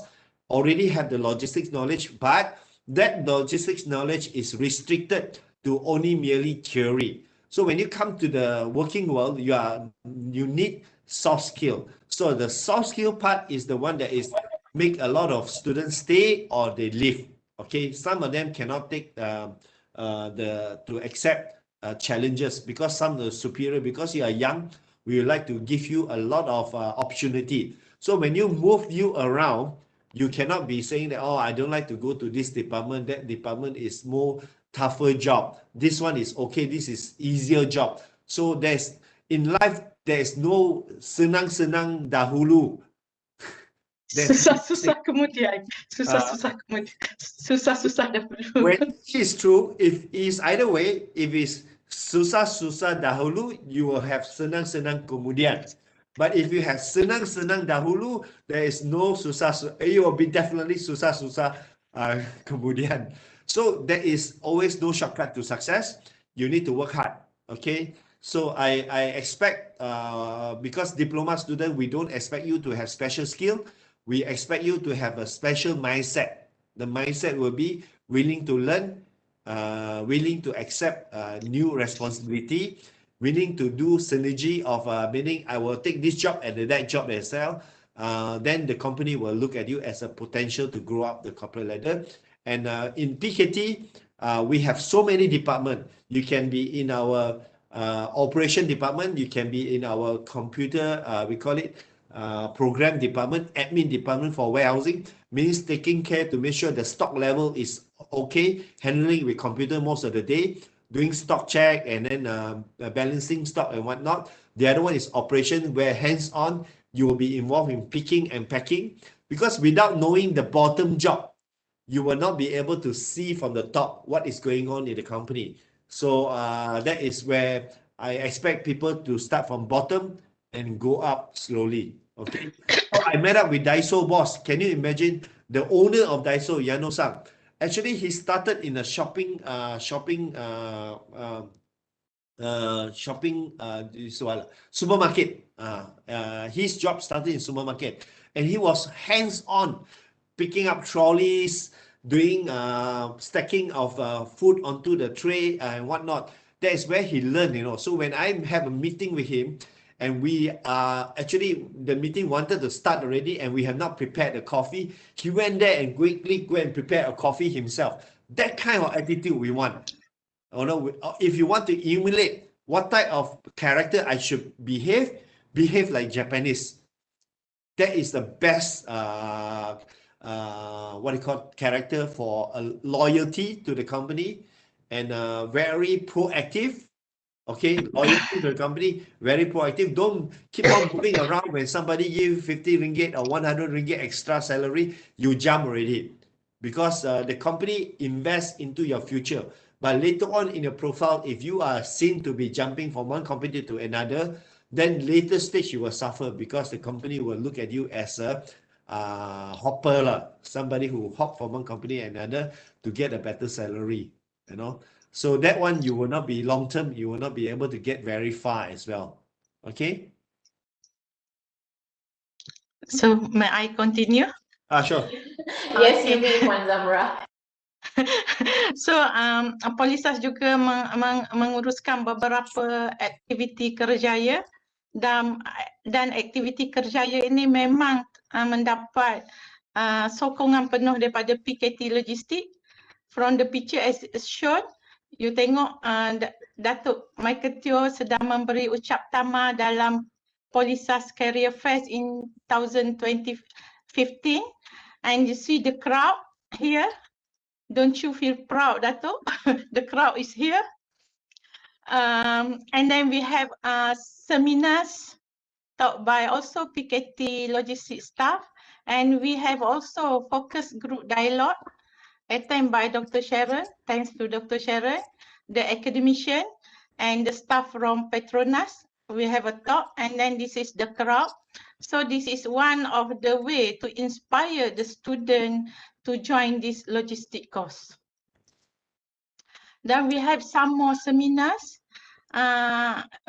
already have the logistics knowledge, but that logistics knowledge is restricted to only merely theory. So when you come to the working world, you need soft skill. So the soft skill part is the one that is make a lot of students stay or they leave. Okay, some of them cannot take to accept challenges, because some of the superior, because you are young, we would like to give you a lot of opportunity. So when you move you around, you cannot be saying that, oh, I don't like to go to this department, that department is more tougher job, this one is okay, this is easier job. So in life there is no senang-senang dahulu. Susah-susah kemudian. Susah-susah dahulu. When it is true, if it's either way, if it's susah-susah dahulu, you will have senang-senang kemudian. But if you have senang-senang dahulu, there is no susah-susah. You will be definitely susah-susah kemudian. So there is always no shortcut to success. You need to work hard. Okay. So I expect, because diploma student, we don't expect you to have special skill. We expect you to have a special mindset. The mindset will be willing to learn, willing to accept new responsibility, willing to do synergy of meaning I will take this job and that job as well. Then the company will look at you as a potential to grow up the corporate ladder. And in PKT, we have so many departments. You can be in our operation department, you can be in our computer, we call it program department, admin department for warehousing, means taking care to make sure the stock level is okay, handling with computer most of the day, doing stock check and then balancing stock and whatnot. The other one is operation, where hands-on, you will be involved in picking and packing, because without knowing the bottom job, you will not be able to see from the top what is going on in the company. So that is where I expect people to start from bottom and go up slowly. Okay. So I met up with Daiso boss. Can you imagine the owner of Daiso, Yano-san? Actually, he started in a shopping supermarket. His job started in supermarket, and he was hands-on, picking up trolleys, doing stacking of food onto the tray and whatnot. That is where he learned, you know. So when I have a meeting with him, and we actually the meeting wanted to start already, and we have not prepared the coffee, he went there and quickly go and prepare a coffee himself. That kind of attitude we want. You know, if you want to emulate what type of character I should behave like Japanese. That is the best what do you call character for loyalty to the company, and very proactive. Okay, loyalty to the company, very proactive. Don't keep on moving around when somebody give 50 ringgit or 100 ringgit extra salary, you jump already, because the company invests into your future. But later on in your profile, if you are seen to be jumping from one company to another, then later stage you will suffer, because the company will look at you as a hopper, somebody who hop from one company to another to get a better salary, you know. So that one you will not be long term, you will not be able to get very far as well. Okay. So may I continue? Sure. Yes, Okay. you may, Puan Zamra. So Polisas juga menguruskan beberapa aktiviti kerjaya, dan aktiviti kerjaya ini memang mendapat sokongan penuh daripada PKT Logistics. From the picture as shown, you tengok Datuk Michael Teo sedang memberi ucap tama dalam Polisas Career Fest in 2015, and you see the crowd here. Don't you feel proud, Datuk? The crowd is here. And then we have seminars taught by also PKT Logistics staff, and we have also focus group dialogue attended by Dr. Sharon. Thanks to Dr. Sharon, the academician and the staff from Petronas. We have a talk, and then this is the crowd. So this is one of the way to inspire the student to join this logistic course. Then we have some more seminars.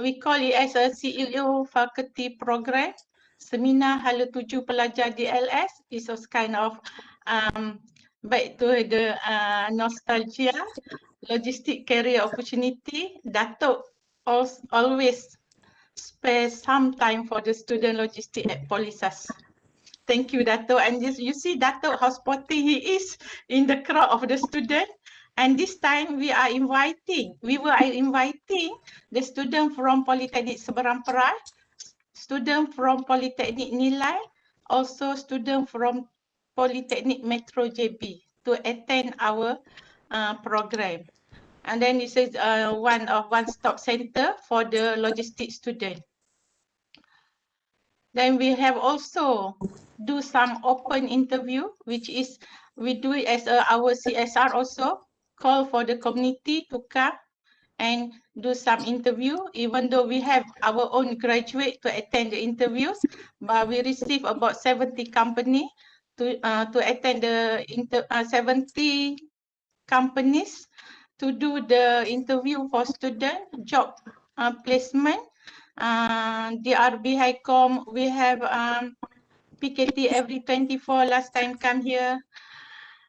We call it as a CEO faculty program. Seminar Hala 7 Pelajar DLS is a kind of back to the nostalgia, logistic career opportunity. Datuk always spare some time for the student logistic at Polisas. Thank you, Datuk. And you see Datuk how sporty he is in the crowd of the student. And this time we were inviting the student from Polytechnic Seberang Perai, student from Polytechnic Nilai, also student from Polytechnic Metro JB to attend our program. And then this is one-stop center for the logistics student. Then we have also do some open interview, which is we do it as our CSR also, call for the community to come and do some interview, even though we have our own graduate to attend the interviews, but we receive about 70 company to attend the 70 companies to do the interview for student job placement. DRB Highcom, we have PKT every 24 last time come here,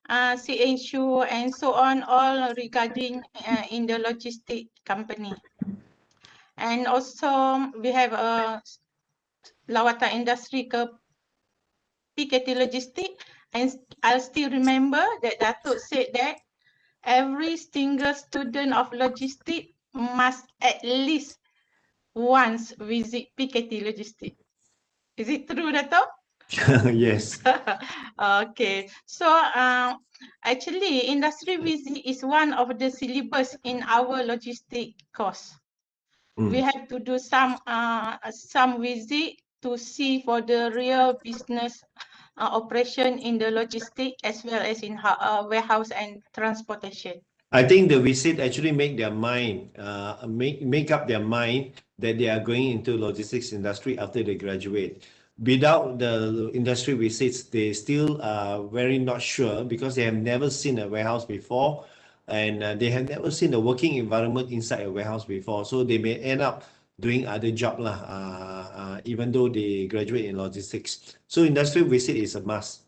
CHU and so on, all regarding in the logistic company. And also we have a lawatan industri ke PKT Logistics, and I still remember that Datuk said that every single student of logistics must at least once visit PKT Logistics. Is it true, Datuk? Yes. Okay, so actually industry visit is one of the syllabus in our logistic course. We have to do some visit to see for the real business operation in the logistic as well as in warehouse and transportation. I think the visit actually make their mind, make up their mind that they are going into logistics industry after they graduate. without the industry visits, they still are very not sure because they have never seen a warehouse before, and they have never seen a working environment inside a warehouse before. So they may end up doing other job lah, even though they graduate in logistics. So industry visit is a must.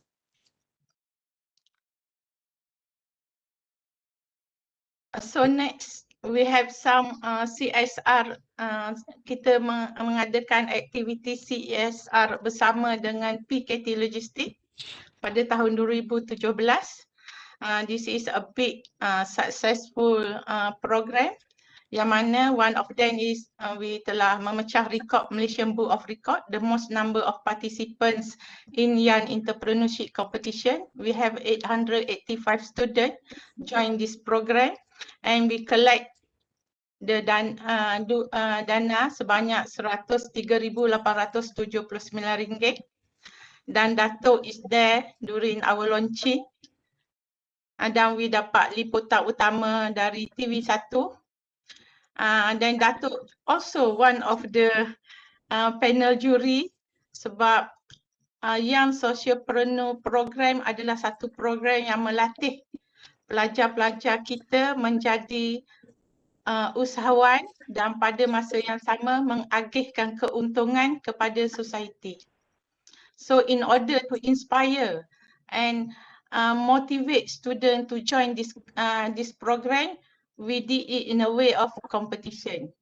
So next, we have some CSR. Kita mengadakan aktiviti CSR bersama dengan PKT Logistics pada tahun 2017. This is a big successful program yang mana one of them is we telah memecah rekod Malaysian Book of Record, the most number of participants in Young Entrepreneurship Competition. We have 885 students join this program and we collect the dana sebanyak RM103,879 dan Datuk is there during our launching. Dan we dapat liputan utama dari TV1. Dan Datuk also one of the panel jury sebab Young Sociopreneur Program adalah satu program yang melatih pelajar-pelajar kita menjadi usahawan dan pada masa yang sama mengagihkan keuntungan kepada society. So in order to inspire and motivate students to join this program, we did it in a way of competition.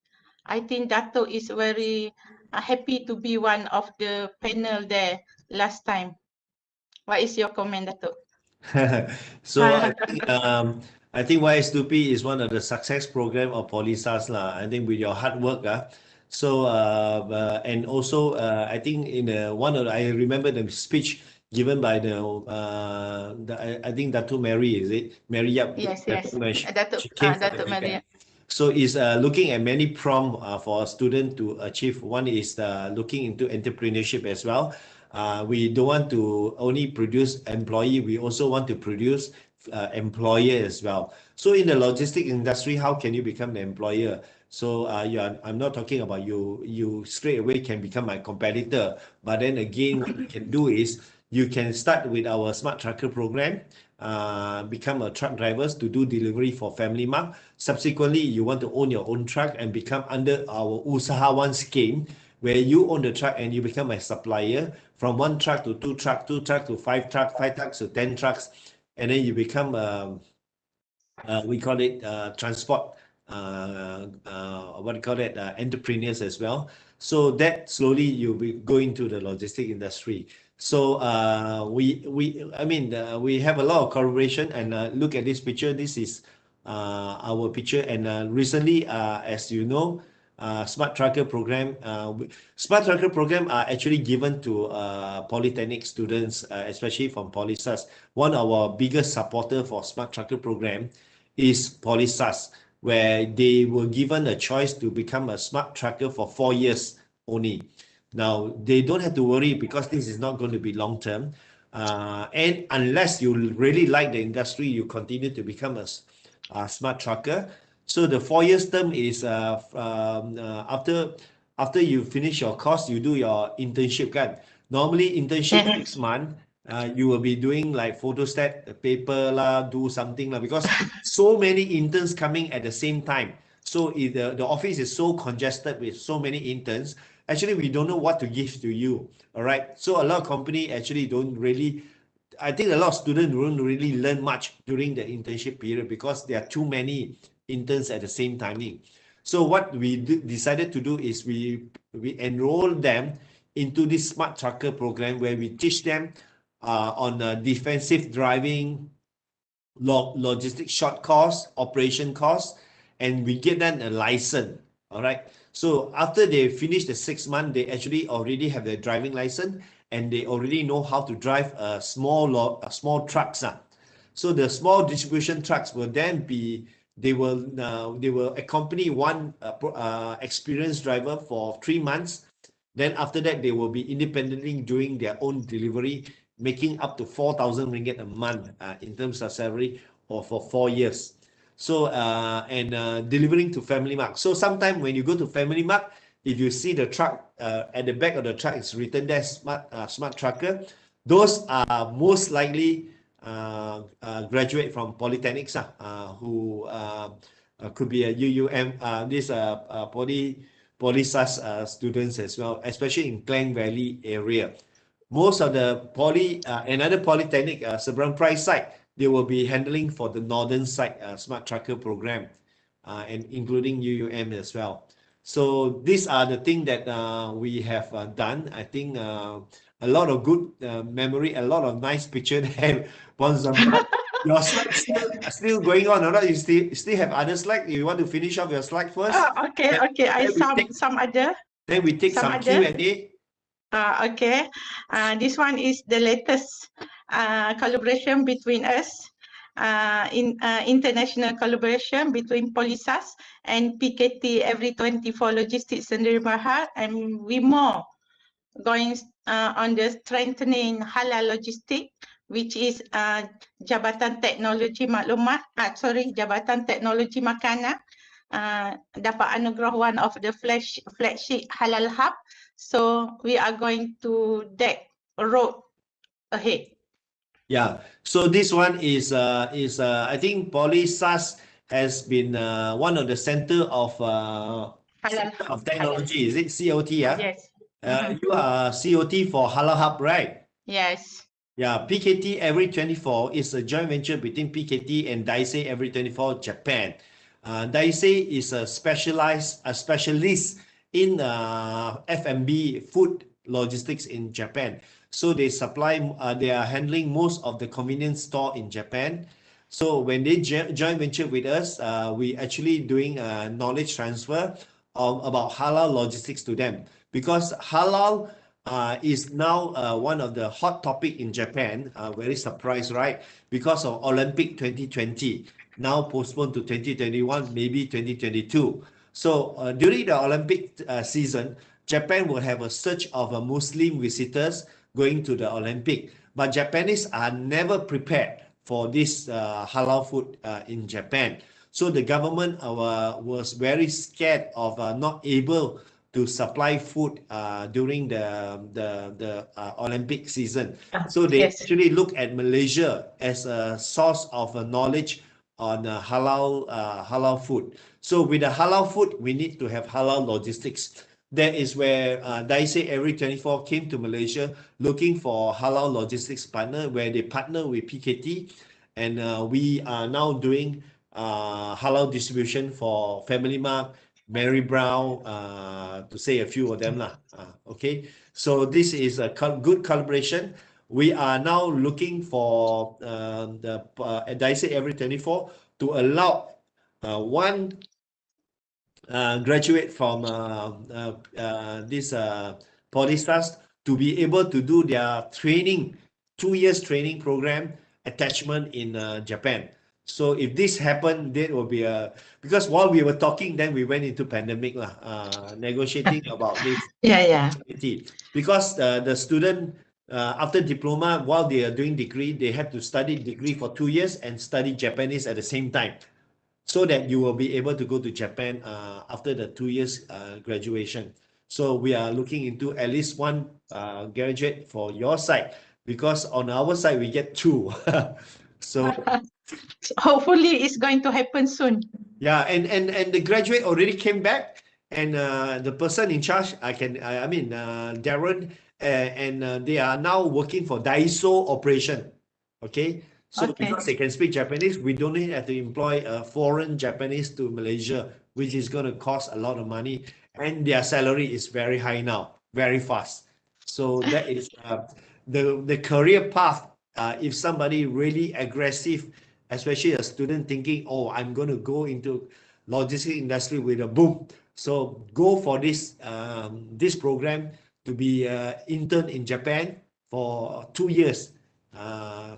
I think Dato' is very happy to be one of the panel there last time. What is your comment, Dato'? So I think YS2P is one of the success program of POLISAS lah. I think with your hard work, and also I think in I remember the speech given by I think Dato' Mary, is it? Mary Yap. Yes. Dato' Mary. So is looking at many prompts for a student to achieve. One is looking into entrepreneurship as well. We don't want to only produce employee, we also want to produce employer as well. So in the logistic industry, how can you become the employer? So I'm not talking about you straight away can become my competitor. But then again, what you can do is you can start with our Smart Trucker program, become a truck driver to do delivery for Family Mart. Subsequently, you want to own your own truck and become under our Usahawan scheme, where you own the truck and you become a supplier from 1 truck to 2 truck, 2 truck to 5 truck, 5 trucks to 10 trucks, and then you become we call it transport entrepreneurs as well. So that slowly you'll be going to the logistic industry. So we have a lot of collaboration, and look at this picture. This is our picture, and recently, as you know, Smart Trucker program. Smart Trucker program are actually given to polytechnic students, especially from POLISAS. One of our biggest supporter for Smart Trucker program is POLISAS, where they were given a choice to become a Smart Trucker for 4 years only. Now, they don't have to worry because this is not going to be long term. And unless you really like the industry, you continue to become a Smart Trucker. So the 4 years term is after you finish your course, you do your internship. Normally, internship 6 months, you will be doing like photostat, paper lah, do something lah, because so many interns coming at the same time. So the office is so congested with so many interns. Actually, we don't know what to give to you. All right. So a lot of company actually don't really. I think a lot of students don't really learn much during the internship period because there are too many interns at the same timing. So what we decided to do is we enroll them into this Smart Trucker program where we teach them on defensive driving, logistic short course, operation course, and we give them a license. All right. So after they finish the 6 months, they actually already have their driving license and they already know how to drive small trucks. So the small distribution trucks will then be, they will accompany one experienced driver for 3 months. Then after that, they will be independently doing their own delivery, making up to 4,000 ringgit a month in terms of salary, or for 4 years. So delivering to Family Mart. So sometime when you go to Family Mart, if you see the truck at the back of the truck, it's written there smart trucker. Those are most likely graduate from polytechnics who could be a UUM, POLISAS students as well, especially in Klang Valley area. Most of the another polytechnic, Sebelum Price site, they will be handling for the northern side smart trucker program, and including UUM as well. So these are the things that we have done. I think a lot of good memory, a lot of nice picture there. Your slide still going on, or not? You still have other slides? You want to finish off your slide first? Okay. I some other. Then we take some Q&A. Okay. This one is the latest collaboration between us. International collaboration between POLISAS and PKT every 24 Logistics and Bahar, and we more going on the strengthening halal logistic, which is Jabatan Teknologi Jabatan Teknologi Makanan dapat anugerah one of the flagship halal hub. So we are going to that road ahead. Yeah, so this one is I think POLISAS has been one of the center of technology. Is it COT? Yeah. Yes. You are COT for Halal Hub, right? Yes. Yeah, PKT every 24 is a joint venture between PKT and DISE every 24 Japan. DISE is a specialist in F&B food logistics in Japan. So they they are handling most of the convenience store in Japan. So when they joint venture with us, we actually doing a knowledge transfer about halal logistics to them, because halal is now one of the hot topic in Japan. Very surprised, right? Because of Olympic 2020, now postponed to 2021, maybe 2022. So during the Olympic season, Japan will have a surge of Muslim visitors going to the Olympic. But Japanese are never prepared for this halal food in Japan. So the government was very scared of not able to supply food during the Olympic season. So they actually look at Malaysia as a source of knowledge on halal food. So with the halal food, we need to have halal logistics. That is where DISE every 24 came to Malaysia looking for halal logistics partner, where they partner with PKT, and we are now doing halal distribution for Family Mart, Mary Brown, to say a few of them lah. Okay, so this is a good collaboration. We are now looking for the DISE every 24 to allow one graduate from this POLISAS to be able to do their training, 2 years training program attachment in Japan. So if this happened, that will be because while we were talking, then we went into pandemic negotiating about this. Because the student after diploma, while they are doing degree, they have to study degree for 2 years and study Japanese at the same time, so that you will be able to go to Japan after the 2 years graduation. So we are looking into at least one graduate for your side, because on our side we get 2. So hopefully it's going to happen soon. Yeah, and the graduate already came back, and the person in charge, Darren, and they are now working for Daiso operation. Okay. So because they can speak Japanese, we don't have to employ a foreign Japanese to Malaysia, which is going to cost a lot of money, and their salary is very high now, very fast. So that is the career path. If somebody really aggressive, especially a student thinking, oh, I'm going to go into logistics industry with a boom. So go for this program to be intern in Japan for 2 years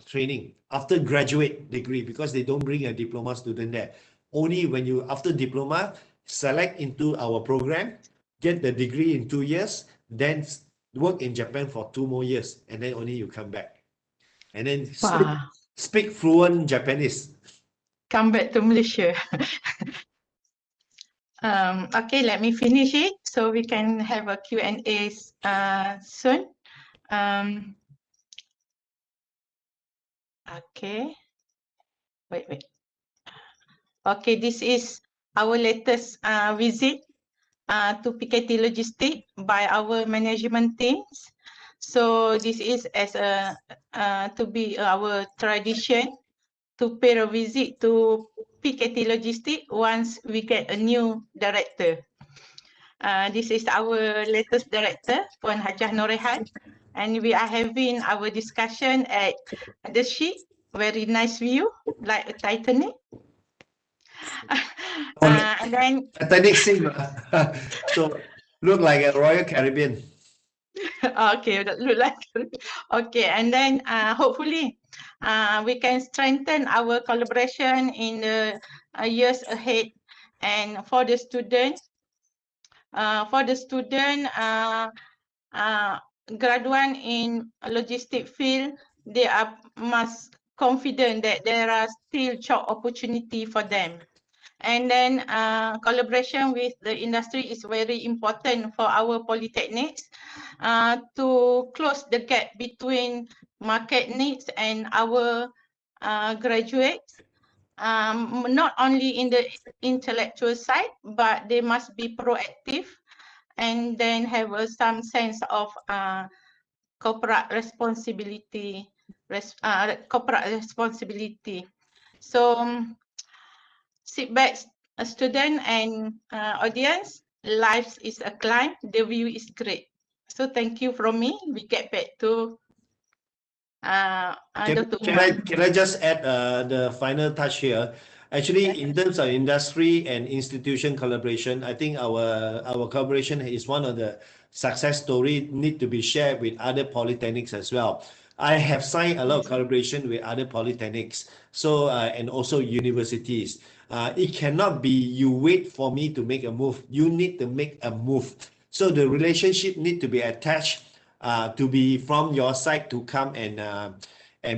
training after graduate degree, because they don't bring a diploma student there. Only when you, after diploma, select into our program, get the degree in 2 years, then work in Japan for 2 more years, and then only you come back. And then speak fluent Japanese. Come back to Malaysia. Okay, let me finish it so we can have a Q&A soon. Okay, wait. Okay, this is our latest visit to PKT Logistics by our management teams. So this is as a to be our tradition to pay a visit to PKT Logistics once we get a new director. This is our latest director, Puan Hajah Norehan, and we are having our discussion at the ship. Very nice view, like a Titanic. And then Titanic scene, so look like a Royal Caribbean. okay, that look like okay, and then hopefully we can strengthen our collaboration in the years ahead. And for the student, graduate in logistic field, they are must confident that there are still job opportunity for them. And then collaboration with the industry is very important for our polytechnics to close the gap between market needs and our graduates. Not only in the intellectual side, but they must be proactive and then have some sense of corporate responsibility. So sit back, a student and audience. Life is a climb. The view is great. So thank you from me. We get back to Dr. Umar. Can I just add the final touch here? Actually, in terms of industry and institution collaboration, I think our collaboration is one of the success story need to be shared with other polytechnics as well. I have signed a lot of collaboration with other polytechnics, so and also universities. It cannot be you wait for me to make a move. You need to make a move. So the relationship need to be attached, to be from your side to come and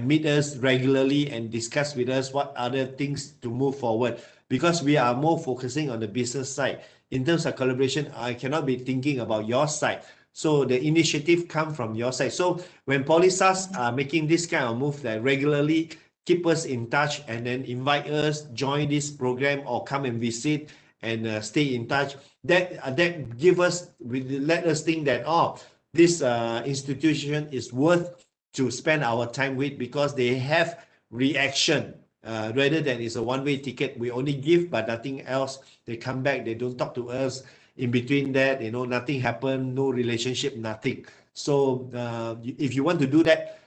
meet us regularly and discuss with us what other things to move forward, because we are more focusing on the business side. In terms of collaboration, I cannot be thinking about your side. So the initiative come from your side. So when POLISAS are making this kind of move, that regularly keep us in touch and then invite us, join this program or come and visit and stay in touch, that give us, let us think that, oh, this institution is worth to spend our time with, because they have reaction, rather than it's a one-way ticket. We only give but nothing else. They come back, they don't talk to us. In between that, nothing happened, no relationship, nothing. So if you want to do that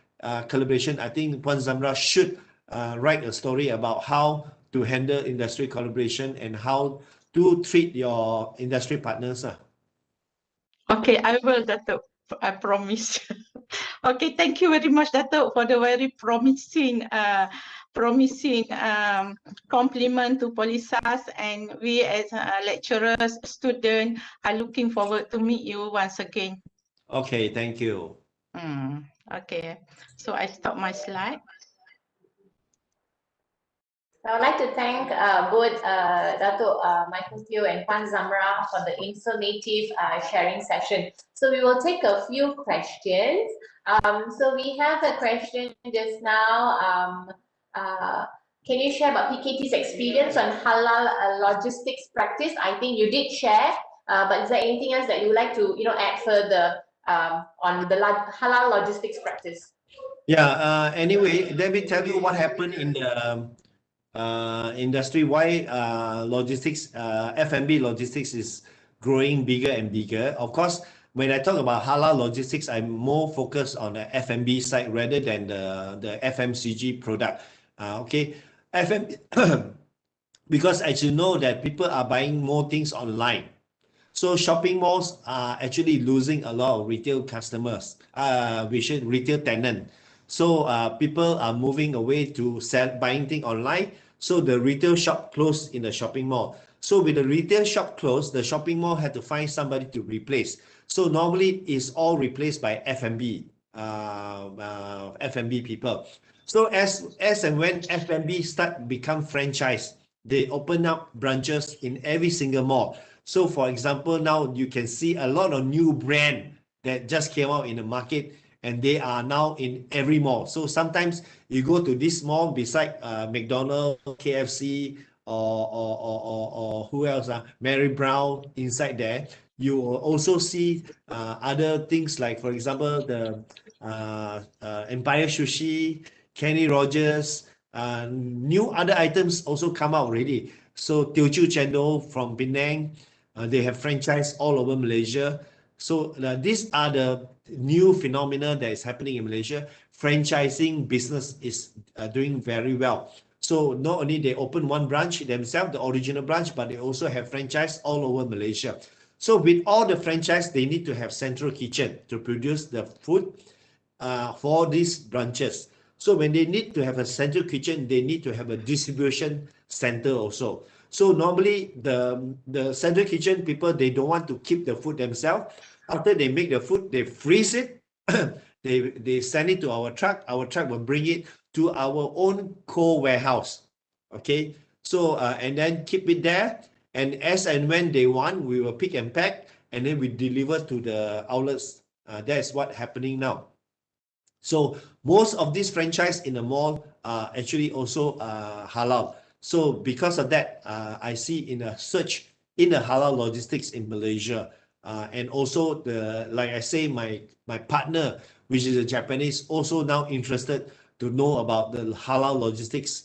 collaboration, I think Puan Zamra should write a story about how to handle industry collaboration and how to treat your industry partners. Okay, I will, Dato'. I promise. Okay, thank you very much, Dato', for the very promising compliment to POLISAS, and we as lecturers, students are looking forward to meet you once again. Okay, thank you. Okay, so I stop my slide. I would like to thank both Dato' Michael Teo and Puan Zamra for the informative sharing session. So we will take a few questions. So we have a question just now. Can you share about PKT's experience on halal logistics practice? I think you did share, but is there anything else that you would like to add further on the halal logistics practice? Yeah. Anyway, let me tell you what happened in the industry, why logistics, F&B logistics is growing bigger and bigger. Of course, when I talk about halal logistics, I'm more focused on the F&B side rather than the FMCG product. Okay, FMB, because as you know that people are buying more things online. So shopping malls are actually losing a lot of retail customers, retail tenant. So people are moving away to buying things online. So the retail shop closed in the shopping mall. So with the retail shop closed, the shopping mall had to find somebody to replace. So normally it's all replaced by F&B, F&B people. So as and when F&B become franchise, they open up branches in every single mall. So for example, now you can see a lot of new brand that just came out in the market, and they are now in every mall. So sometimes you go to this mall beside McDonald's, KFC, or who else? Mary Brown inside there. You will also see other things like, for example, the Empire Sushi, Kenny Rogers, new other items also come out already. So Teochew Chendol from Penang, they have franchise all over Malaysia. So these are the new phenomena that is happening in Malaysia. Franchising business is doing very well. So not only they open one branch themselves, the original branch, but they also have franchise all over Malaysia. So with all the franchise, they need to have central kitchen to produce the food for these branches. So when they need to have a central kitchen, they need to have a distribution center also. So normally the central kitchen people, they don't want to keep the food themselves. After they make the food, they freeze it. they send it to our truck. Our truck will bring it to our own cold warehouse. Okay. So and then keep it there. And as and when they want, we will pick and pack, and then we deliver to the outlets. That's what's happening now. So most of these franchise in the mall are actually also halal. So because of that, I see in a search in the halal logistics in Malaysia. And also like I say, my partner, which is a Japanese, also now interested to know about the halal logistics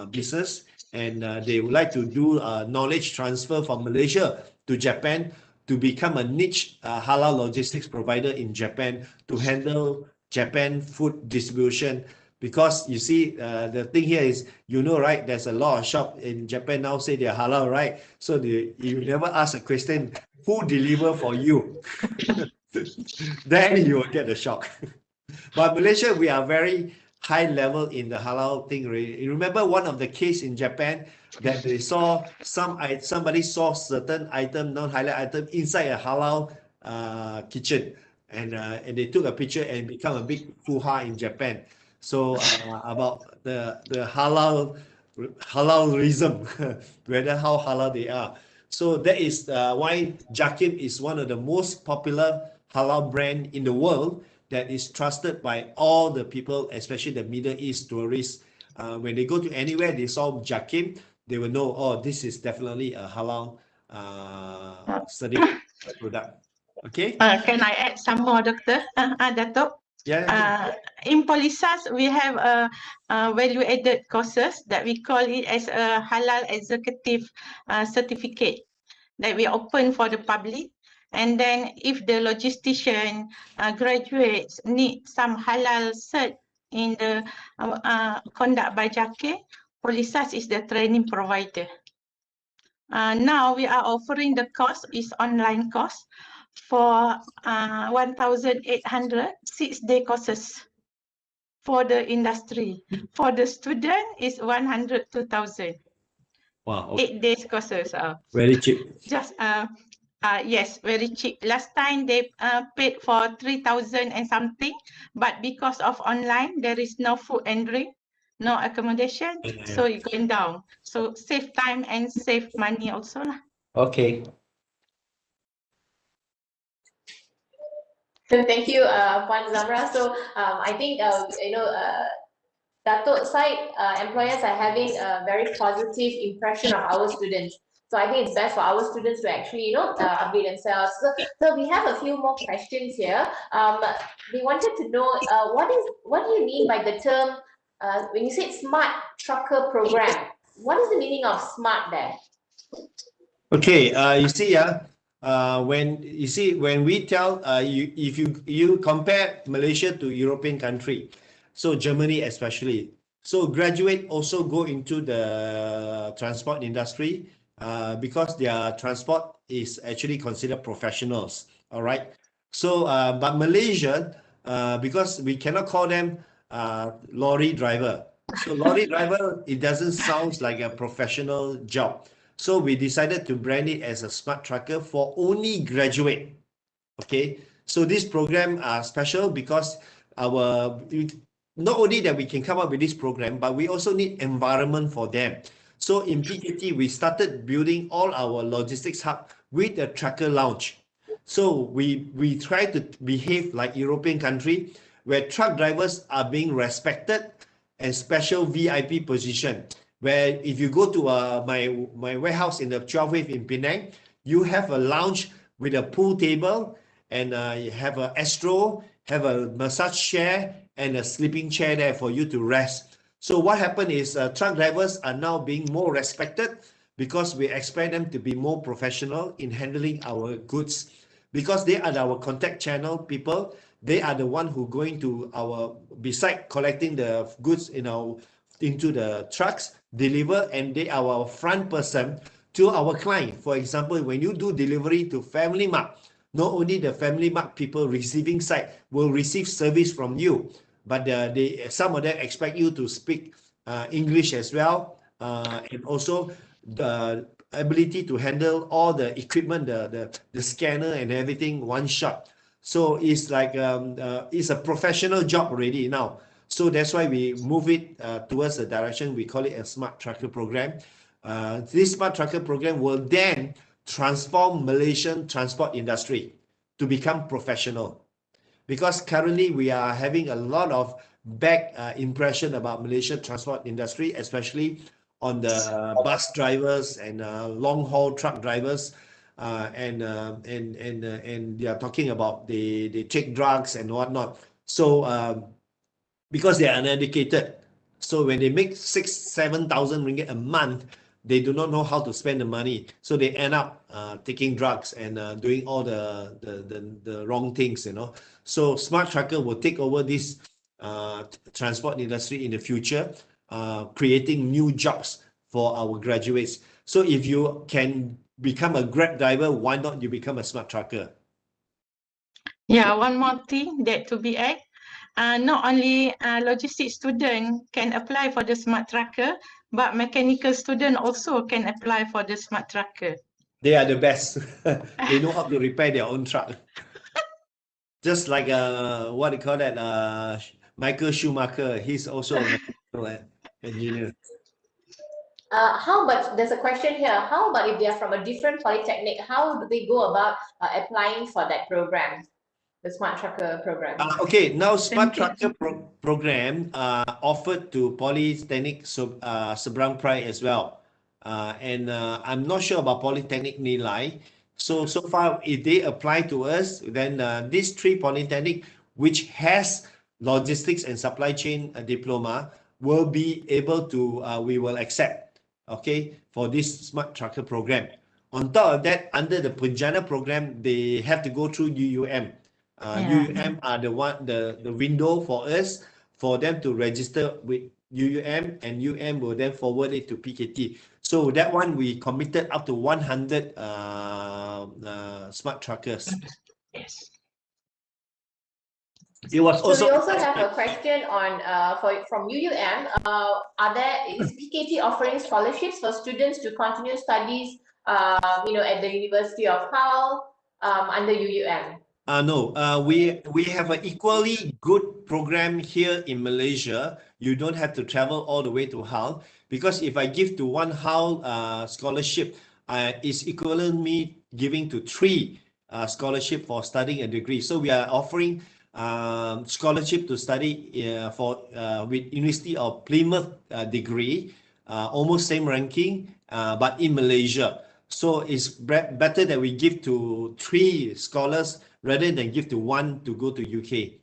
business. And they would like to do knowledge transfer from Malaysia to Japan to become a niche halal logistics provider in Japan to handle Japan food distribution. Because you see, the thing here is, right, there's a lot of shop in Japan now say they're halal, right? So you never ask a question, who deliver for you? Then you will get a shock. But Malaysia, we are very high level in the halal thing. You remember one of the case in Japan that they saw somebody saw certain item, non-halal item inside a halal kitchen, and they took a picture and become a big hoo-ha in Japan. So about the halalism, whether how halal they are. So that is why Jakim is one of the most popular halal brand in the world that is trusted by all the people, especially the Middle East tourists. When they go to anywhere, they saw Jakim, they will know, oh, this is definitely a halal certified product. Okay. Can I add some more, Doctor Dato'? Yeah. In POLISAS, we have value-added courses that we call it as a halal executive certificate that we open for the public. And then if the logistician graduates need some halal cert in the conduct by JAKE, POLISAS is the training provider. Now we are offering the course is online course for 1,800 6-day courses for the industry. For the student is 102,000. Wow. 8 days courses. Very cheap. Just yes, very cheap. Last time they paid for 3,000 and something, but because of online, there is no food and drink, no accommodation, so it's going down. So save time and save money also lah. Okay. So thank you, Puan Zamra. So I think Dato' side employers are having a very positive impression of our students. So I think it's best for our students to actually, upgrade themselves. So we have a few more questions here. We wanted to know what do you mean by the term when you said smart trucker program? What is the meaning of smart there? Okay, you see, when we tell if you compare Malaysia to European country, so Germany especially, so graduate also go into the transport industry because their transport is actually considered professionals. All right. So but Malaysia, because we cannot call them lorry driver. So lorry driver, it doesn't sound like a professional job. So we decided to brand it as a smart trucker for only graduate. Okay. So this program are special because not only that we can come up with this program, but we also need environment for them. So in PKT, we started building all our logistics hub with a trucker lounge. So we try to behave like European country, where truck drivers are being respected and special VIP position. Where if you go to my warehouse in the 12th Wave in Penang, you have a lounge with a pool table, and you have a astro, have a massage chair, and a sleeping chair there for you to rest. So what happened is truck drivers are now being more respected because we expect them to be more professional in handling our goods, because they are our contact channel people. They are the one who going to our, beside collecting the goods into the trucks, deliver, and they are our front person to our client. For example, when you do delivery to Family Mart, not only the Family Mart people receiving side will receive service from you, but some of them expect you to speak English as well, and also the ability to handle all the equipment, the scanner and everything one shot. So it's like it's a professional job already now. So that's why we move it towards the direction we call it a smart trucker program. This smart trucker program will then transform Malaysian transport industry to become professional. Because currently we are having a lot of bad impression about Malaysian transport industry, especially on the bus drivers and long haul truck drivers, and they are talking about they take drugs and whatnot. So because they are uneducated, so when they make 6,000-7,000 ringgit a month, they do not know how to spend the money, so they end up taking drugs and doing all the wrong things, you know. So smart trucker will take over this transport industry in the future, creating new jobs for our graduates. So if you can become a Grab driver, why not you become a smart trucker? Yeah, one more thing that to be added. Not only logistics student can apply for the smart tracker, but mechanical student also can apply for the smart tracker. They are the best. They know how to repair their own truck. Just like what do you call that? Michael Schumacher. He's also a mechanical engineer. How about, there's a question here, how about if they are from a different polytechnic, how do they go about applying for that program, the smart trucker program? Okay, now smart trucker program offered to Polytechnic Seberang Perai as well, and I'm not sure about Polytechnic Nilai. So far, if they apply to us, then these three polytechnic which has logistics and supply chain diploma will be able to we will accept, okay, for this smart trucker program. On top of that, under the Penjana program, they have to go through UUM. UUM are the window for us, for them to register with UUM, and UUM will then forward it to PKT. So that one we committed up to 100 smart truckers. Yes. It was also. So we also have a question on from UUM. Is PKT offering scholarships for students to continue studies, at the University of Hull under UUM? No, we have an equally good program here in Malaysia. You don't have to travel all the way to Hull, because if I give to one Hull scholarship, it's equivalent me giving to 3 scholarship for studying a degree. So we are offering scholarship to study with University of Plymouth degree, almost same ranking, but in Malaysia. So it's better that we give to 3 scholars rather than give to 1 to go to UK.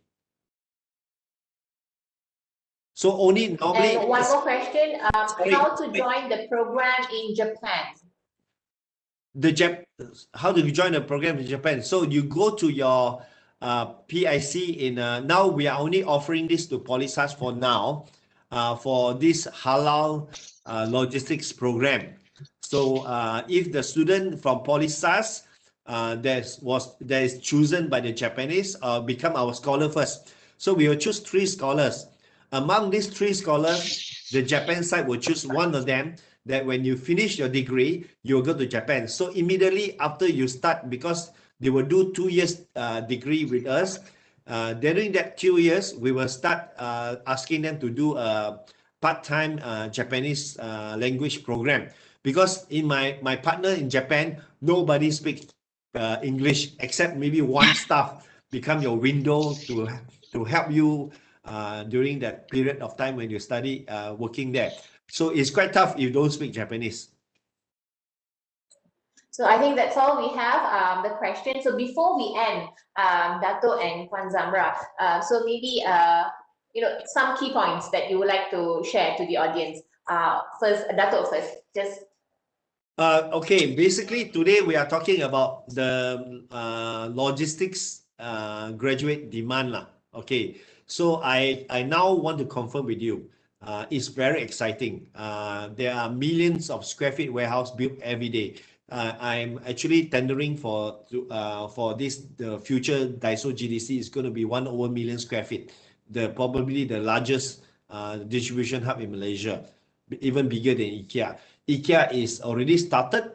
So only normally. And one more question, how to join the program in Japan? How do you join the program in Japan? So you go to your PIC in now we are only offering this to POLISAS for now, for this halal logistics program. So if the student from POLISAS that is chosen by the Japanese become our scholar first. So we will choose 3 scholars. Among these 3 scholars, the Japan side will choose one of them, that when you finish your degree, you'll go to Japan. So immediately after you start, because they will do 2 years degree with us, during that 2 years, we will start asking them to do a part-time Japanese language program, because in my partner in Japan, nobody speaks English except maybe one staff become your window to help you during that period of time when you study working there. So it's quite tough if you don't speak Japanese. So I think that's all we have, the question. So before we end, Dato and Puan Zamra, so maybe some key points that you would like to share to the audience. First, Dato first, just. Okay, basically today we are talking about the logistics graduate demand lah. Okay, so I now want to confirm with you. It's very exciting. There are millions of square feet warehouse built every day. I'm actually tendering for this. The future Daiso GDC is going to be 1/million square feet. Probably the largest distribution hub in Malaysia, even bigger than IKEA. IKEA is already started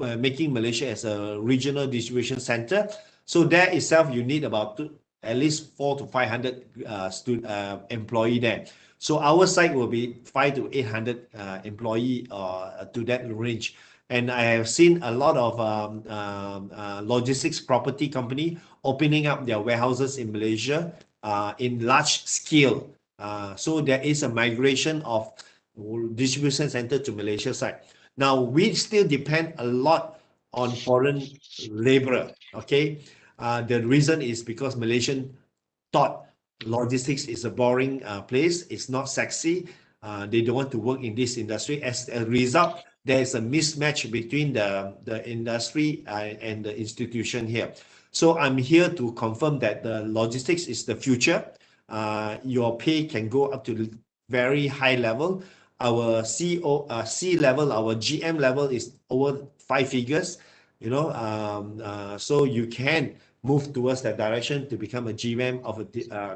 making Malaysia as a regional distribution center. So there itself, you need about at least 400 to 500 employee there. So our site will be 500 to 800 employee to that range. And I have seen a lot of logistics property company opening up their warehouses in Malaysia in large scale. So there is a migration of distribution center to Malaysia side. Now we still depend a lot on foreign labor. Okay, the reason is because Malaysian thought logistics is a boring place. It's not sexy. They don't want to work in this industry. As a result, there is a mismatch between the industry and the institution here. So I'm here to confirm that the logistics is the future. Your pay can go up to very high level. Our C level, our GM level is over 5 figures, so you can move towards that direction to become a GM of a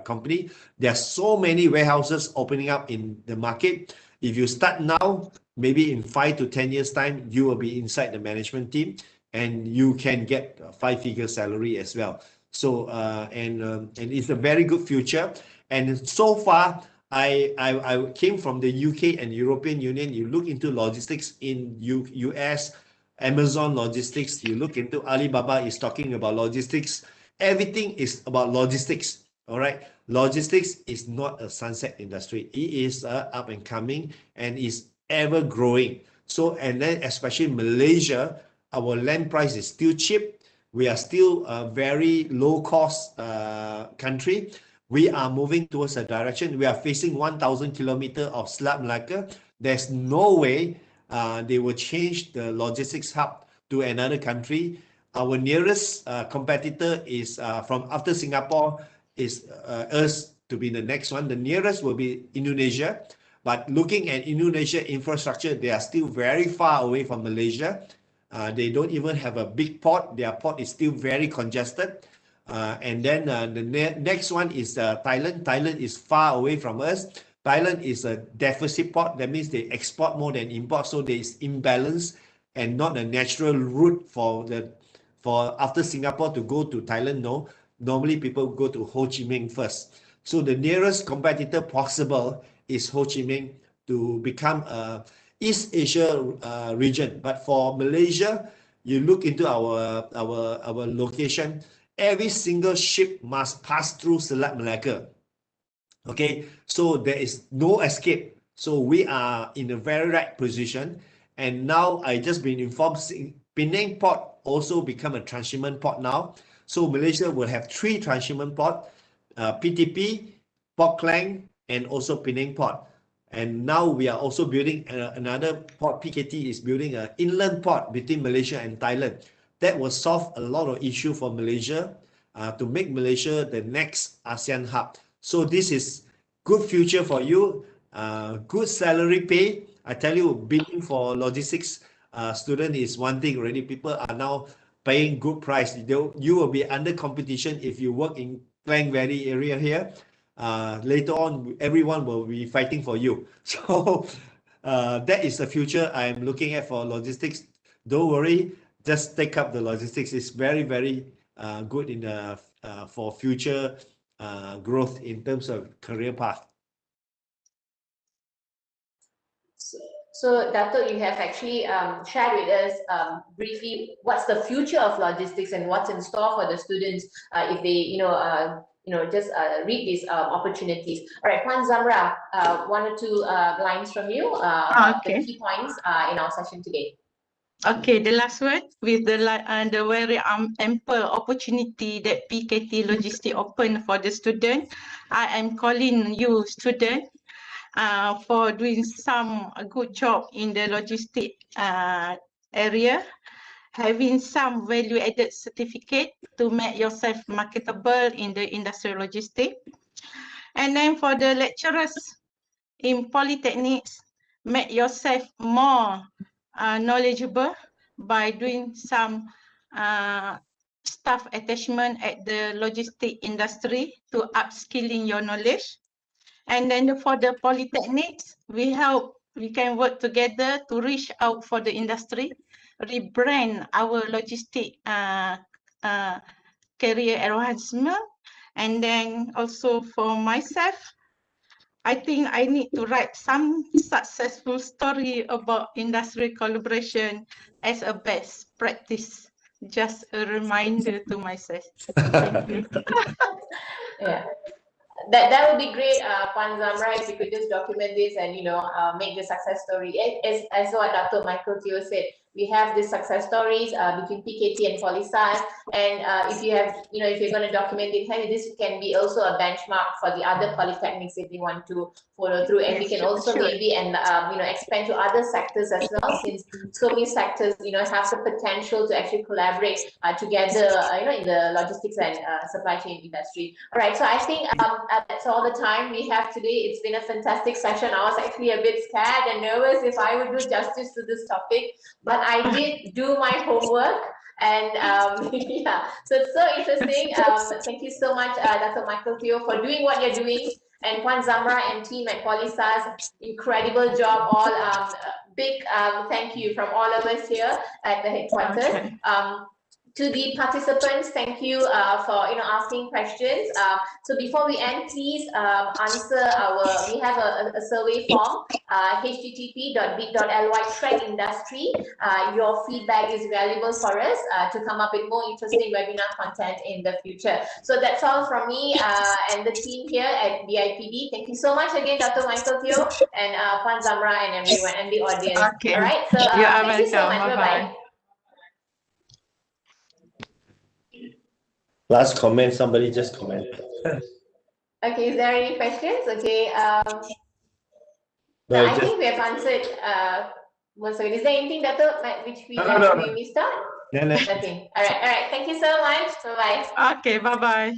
company. There are so many warehouses opening up in the market. If you start now, maybe in 5 to 10 years time, you will be inside the management team and you can get a 5-figure salary as well. So and it's a very good future. And so far, I came from the UK and European Union. You look into logistics in US, Amazon logistics. You look into Alibaba is talking about logistics. Everything is about logistics. All right. Logistics is not a sunset industry. It is up and coming and is ever growing. So, and then especially Malaysia, our land price is still cheap. We are still a very low cost country. We are moving towards a direction. We are facing 1,000 kilometers of Selat Melaka. There's no way they will change the logistics hub to another country. Our nearest competitor is from after Singapore is us to be the next one. The nearest will be Indonesia. But looking at Indonesia infrastructure, they are still very far away from Malaysia. They don't even have a big port. Their port is still very congested. And then the next one is Thailand. Thailand is far away from us. Thailand is a deficit port. That means they export more than import. So there is imbalance and not a natural route for after Singapore to go to Thailand. No, normally people go to Ho Chi Minh first. So the nearest competitor possible is Ho Chi Minh to become a East Asia region. But for Malaysia, you look into our location. Every single ship must pass through Selat Melaka. Okay, so there is no escape. So we are in a very right position. And now I just been informed Penang port also become a transshipment port now. So Malaysia will have 3 transshipment port, PTP, Port Klang, and also Penang port. And now we are also building another port. PKT is building an inland port between Malaysia and Thailand. That will solve a lot of issue for Malaysia to make Malaysia the next ASEAN hub. So this is good future for you, good salary pay. I tell you, bidding for logistics student is one thing already. People are now paying good price. You will be under competition if you work in Klang Valley area here. Later on, everyone will be fighting for you. So that is the future I'm looking at for logistics. Don't worry, just take up the logistics. It's very, very good in for future growth in terms of career path. So, Dato, you have actually shared with us briefly what's the future of logistics and what's in store for the students if they, just read these opportunities. All right, Puan Zamra, 1 or 2 lines from you about the key points in our session today. Okay, the last one with the very ample opportunity that PKT Logistics open for the student. I am calling you student for doing some good job in the logistic area, having some value-added certificate to make yourself marketable in the industrial logistics. And then for the lecturers in polytechnics, make yourself more knowledgeable by doing some staff attachment at the logistic industry to upskilling your knowledge. And then for the polytechnics, we can work together to reach out for the industry, rebrand our logistic career enhancement. And then also for myself, I think I need to write some successful story about industry collaboration as a best practice. Just a reminder to myself. Thank you. Yeah. That would be great, Puan Zamra, if you could just document this and make the success story. As what Dr. Michael Teo said, we have these success stories between PKT and POLISAS, and if you have, if you're going to document it, this can be also a benchmark for the other polytechnics if they want to follow through, and we can also maybe expand to other sectors as well, since so many sectors have the potential to actually collaborate together in the logistics and supply chain industry. All right, so I think that's all the time we have today. It's been a fantastic session. I was actually a bit scared and nervous if I would do justice to this topic, but I did do my homework. And yeah, so it's so interesting. Thank you so much, Dr. Michael Teo, for doing what you're doing, and Puan Zamra and team at POLISAS, incredible job all. Big thank you from all of us here at the headquarters. To the participants, thank you for asking questions. So before we end, please answer we have a survey form, http://bit.ly Trek Industri. Your feedback is valuable for us to come up with more interesting webinar content in the future. So that's all from me and the team here at BIPD. Thank you so much again, Dr. Michael Teo and Puan Zamra and everyone and the audience. Okay. All right, so thank you so much. Bye-bye. Last comment, somebody just commented. Okay, is there any questions? Okay, No, I think we have answered most of it. Is there anything that which we missed out? No. Nothing. All right. Thank you so much. Bye-bye. Okay, bye-bye.